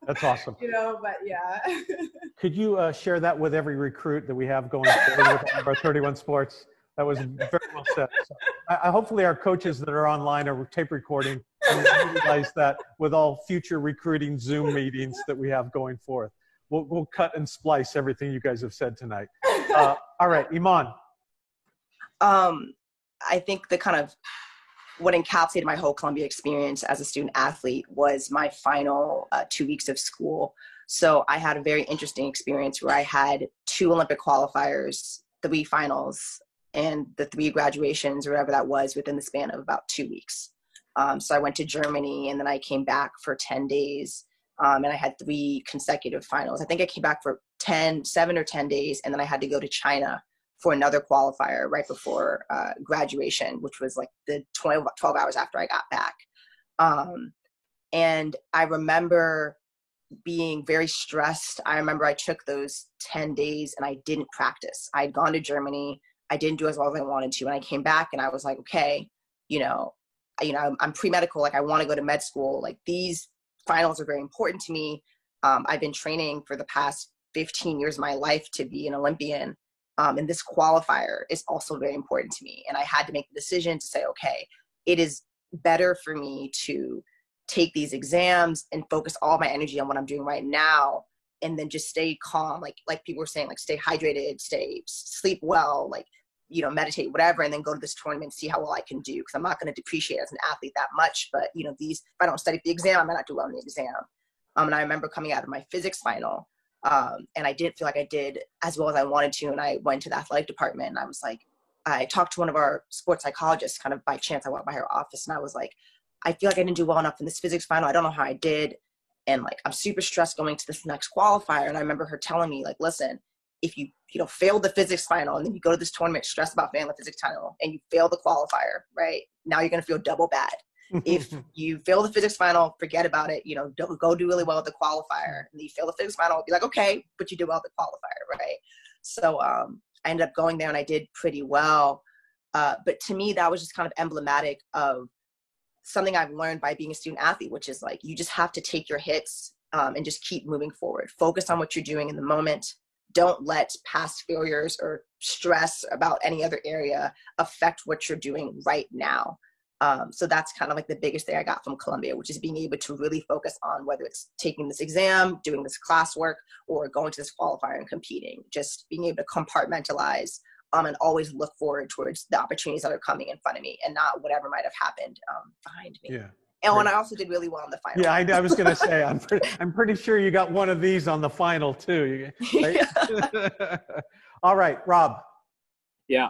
That's awesome. You know, but yeah. Could you share that with every recruit that we have going forward with our 31 Sports? That was very well said. So hopefully our coaches that are online are tape recording and utilize that with all future recruiting Zoom meetings that we have going forth. We'll cut and splice everything you guys have said tonight. All right, Iman. I think the kind of what encapsulated my whole Columbia experience as a student athlete was my final 2 weeks of school. So I had a very interesting experience where I had 2 Olympic qualifiers, 3 finals, and the 3 graduations, or whatever that was, within the span of about 2 weeks. So I went to Germany, and then I came back for 10 days, and I had 3 consecutive finals. I think I came back for 7 or 10 days, and then I had to go to China for another qualifier right before graduation, which was like the 12 hours after I got back. And I remember being very stressed. I remember I took those 10 days and I didn't practice. I had gone to Germany. I didn't do as well as I wanted to. And I came back and I was like, okay, I'm pre-medical. Like, I want to go to med school. Like, these finals are very important to me. I've been training for the past 15 years of my life to be an Olympian. And this qualifier is also very important to me. And I had to make the decision to say, okay, it is better for me to take these exams and focus all my energy on what I'm doing right now, and then just stay calm. Like people were saying, like, stay hydrated, sleep well, like, meditate, whatever, and then go to this tournament, see how well I can do. Because I'm not going to depreciate as an athlete that much. But, if I don't study for the exam, I might not do well in the exam. And I remember coming out of my physics final, and I didn't feel like I did as well as I wanted to. And I went to the athletic department, and I was like, I talked to one of our sports psychologists kind of by chance. I walked by her office, and I was like, I feel like I didn't do well enough in this physics final. I don't know how I did. And like, I'm super stressed going to this next qualifier. And I remember her telling me, like, listen, if you fail the physics final and then you go to this tournament stressed about failing the physics final and you fail the qualifier, right? Now you're going to feel double bad. If you fail the physics final, forget about it. Go do really well at the qualifier. And then you fail the physics final, be like, okay, but you did well at the qualifier, right? So I ended up going there and I did pretty well. But to me, that was just kind of emblematic of something I've learned by being a student athlete, which is like, you just have to take your hits and just keep moving forward. Focus on what you're doing in the moment. Don't let past failures or stress about any other area affect what you're doing right now. So that's kind of like the biggest thing I got from Columbia, which is being able to really focus on whether it's taking this exam, doing this classwork, or going to this qualifier and competing. Just being able to compartmentalize and always look forward towards the opportunities that are coming in front of me and not whatever might have happened behind me. Yeah. And I also did really well in the final. Yeah, I was going to say, I'm pretty sure you got one of these on the final too. Right? Yeah. All right, Rob. Yeah.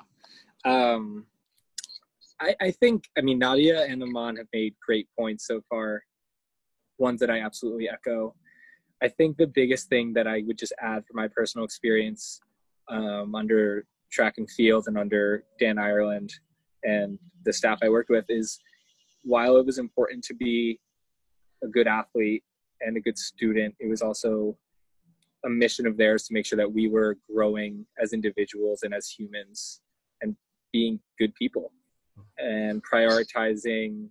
I think, Nadia and Aman have made great points so far, ones that I absolutely echo. I think the biggest thing that I would just add from my personal experience under track and field and under Dan Ireland and the staff I worked with is, while it was important to be a good athlete and a good student, it was also a mission of theirs to make sure that we were growing as individuals and as humans and being good people and prioritizing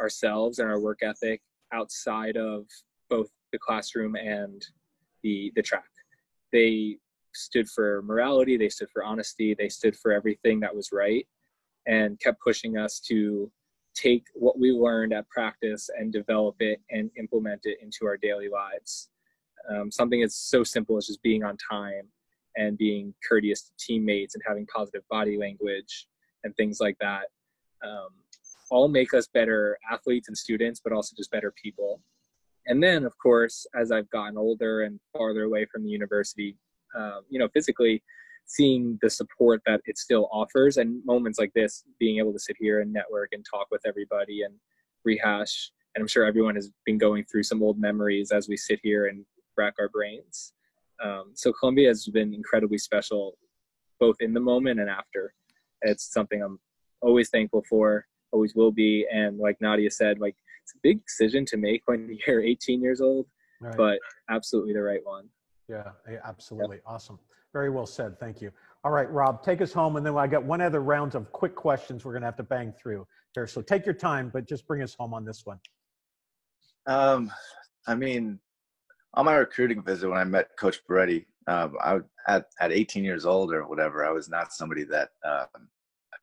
ourselves and our work ethic outside of both the classroom and the track. They stood for morality, they stood for honesty, they stood for everything that was right and kept pushing us to take what we learned at practice and develop it and implement it into our daily lives. Something as so simple as just being on time and being courteous to teammates and having positive body language and things like that all make us better athletes and students, but also just better people. And then, of course, as I've gotten older and farther away from the university, physically, seeing the support that it still offers, and moments like this, being able to sit here and network and talk with everybody and rehash. And I'm sure everyone has been going through some old memories as we sit here and rack our brains. So Columbia has been incredibly special, both in the moment and after. It's something I'm always thankful for, always will be. And like Nadia said, like, it's a big decision to make when you're 18 years old, right, but absolutely the right one. Yeah, absolutely. Yep. Awesome. Very well said. Thank you. All right, Rob, take us home. And then I got one other round of quick questions we're going to have to bang through here. So take your time, but just bring us home on this one. On my recruiting visit, when I met Coach Beretti, at 18 years old or whatever, I was not somebody that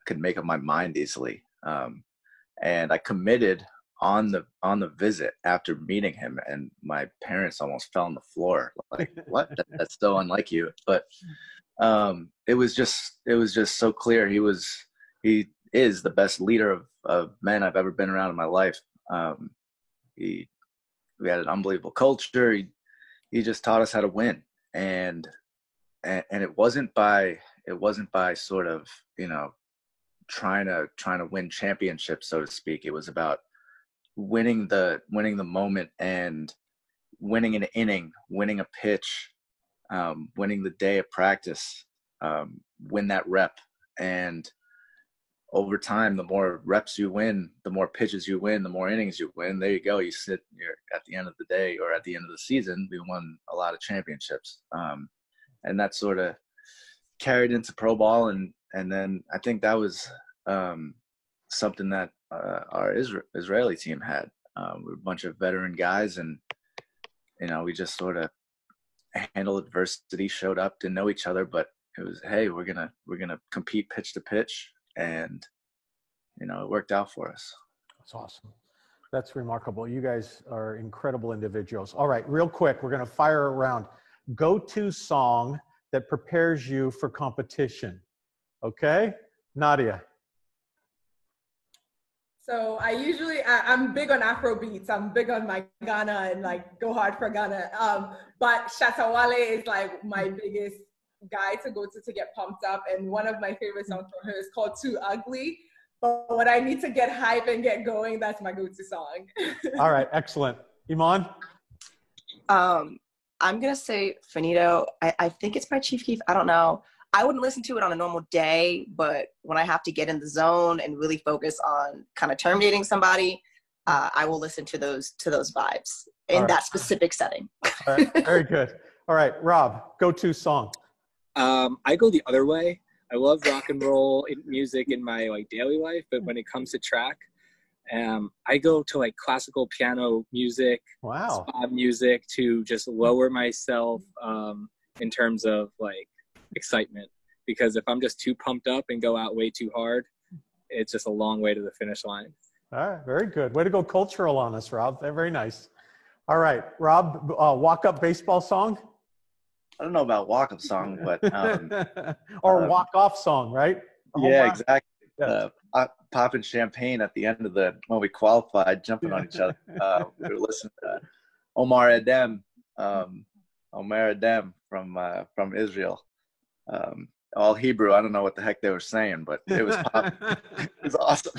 could make up my mind easily. And I committed on the visit after meeting him, and my parents almost fell on the floor. Like, what? That's so unlike you. But it was just so clear. He is the best leader of men I've ever been around in my life. We had an unbelievable culture. He just taught us how to win, and it wasn't by sort of, trying to win championships, so to speak. It was about winning the moment and winning an inning, winning a pitch, winning the day of practice, win that rep. And over time, the more reps you win, the more pitches you win, the more innings you win. There you go. You're at the end of the day, or at the end of the season, we won a lot of championships. And that sort of carried into pro ball. And then I think that was something that our Israeli team had. We're a bunch of veteran guys, and we just sort of handled adversity, showed up, didn't know each other, but it was, hey, we're gonna compete pitch to pitch, and it worked out for us. That's awesome. That's remarkable. You guys are incredible individuals. All right, real quick, we're gonna fire around. Go-to song that prepares you for competition. Okay, Nadia. So I'm big on Afro beats. I'm big on my Ghana and like go hard for Ghana. But Shatta Wale is like my biggest guy to go to get pumped up. And one of my favorite songs from her is called Too Ugly. But when I need to get hype and get going, that's my go-to song. All right, excellent. Iman? I'm going to say Finito. I think it's by Chief Keef. I don't know. I wouldn't listen to it on a normal day, but when I have to get in the zone and really focus on kind of terminating somebody, I will listen to those vibes in that specific setting. All right, very good. All right, Rob, go-to song. I go the other way. I love rock and roll music in my like daily life, but when it comes to track, I go to like classical piano music, Wow, spa music to just lower myself in terms of like excitement. Because if I'm just too pumped up and go out way too hard, it's just a long way to the finish line. all right, very good. Way to go cultural on us, Rob. Very nice. All right, Rob, walk-up baseball song? I don't know about walk-up song, but or walk-off song, right? yeah, exactly. Yes. Popping champagne at the end of when we qualified, jumping on each other. We were listening to Omar Adem from Israel. All Hebrew. I don't know what the heck they were saying, but it was pop. It was awesome.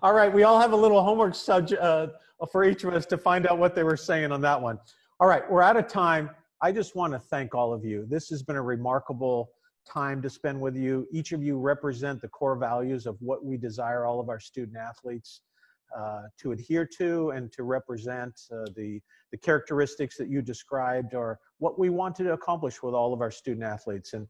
All right, we all have a little homework subject for each of us to find out what they were saying on that one. All right, we're out of time. I just want to thank all of you. This has been a remarkable time to spend with you. Each of you represent the core values of what we desire all of our student athletes to adhere to and to represent. The characteristics that you described are what we want to accomplish with all of our student athletes. And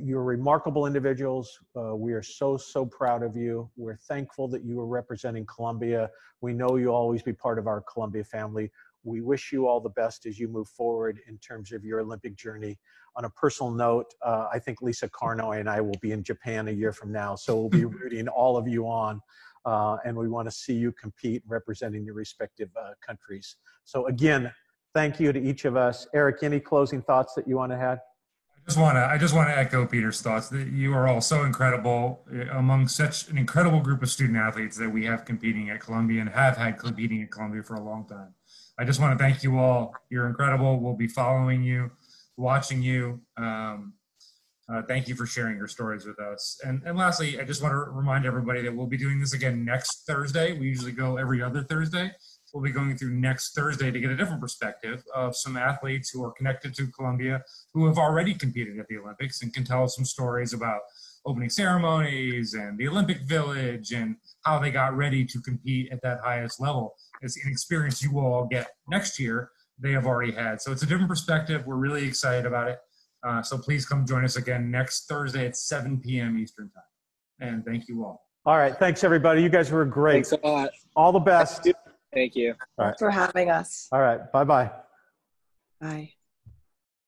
you're remarkable individuals. We are so proud of you. We're thankful that you are representing Columbia. We know you'll always be part of our Columbia family. We wish you all the best as you move forward in terms of your Olympic journey. On a personal note, I think Lisa Carnoy and I will be in Japan a year from now, so we'll be rooting all of you on, and we want to see you compete representing your respective countries. So again, thank you to each of us. Eric, any closing thoughts that you want to add? I just want to echo Peter's thoughts that you are all so incredible among such an incredible group of student athletes that we have competing at Columbia and have had competing at Columbia for a long time. I just want to thank you all. You're incredible. We'll be following you, watching you. Thank you for sharing your stories with us. And lastly, I just want to remind everybody that we'll be doing this again next Thursday. We usually go every other Thursday. We'll be going through next Thursday to get a different perspective of some athletes who are connected to Columbia who have already competed at the Olympics and can tell us some stories about opening ceremonies and the Olympic Village and how they got ready to compete at that highest level. It's an experience you will all get next year. They have already had. So it's a different perspective. We're really excited about it. So please come join us again next Thursday at 7 p.m. Eastern Time. And thank you all. All right. Thanks, everybody. You guys were great. Thanks a lot. All the best. Thank you. All right. Thanks for having us. All right. Bye-bye. Bye.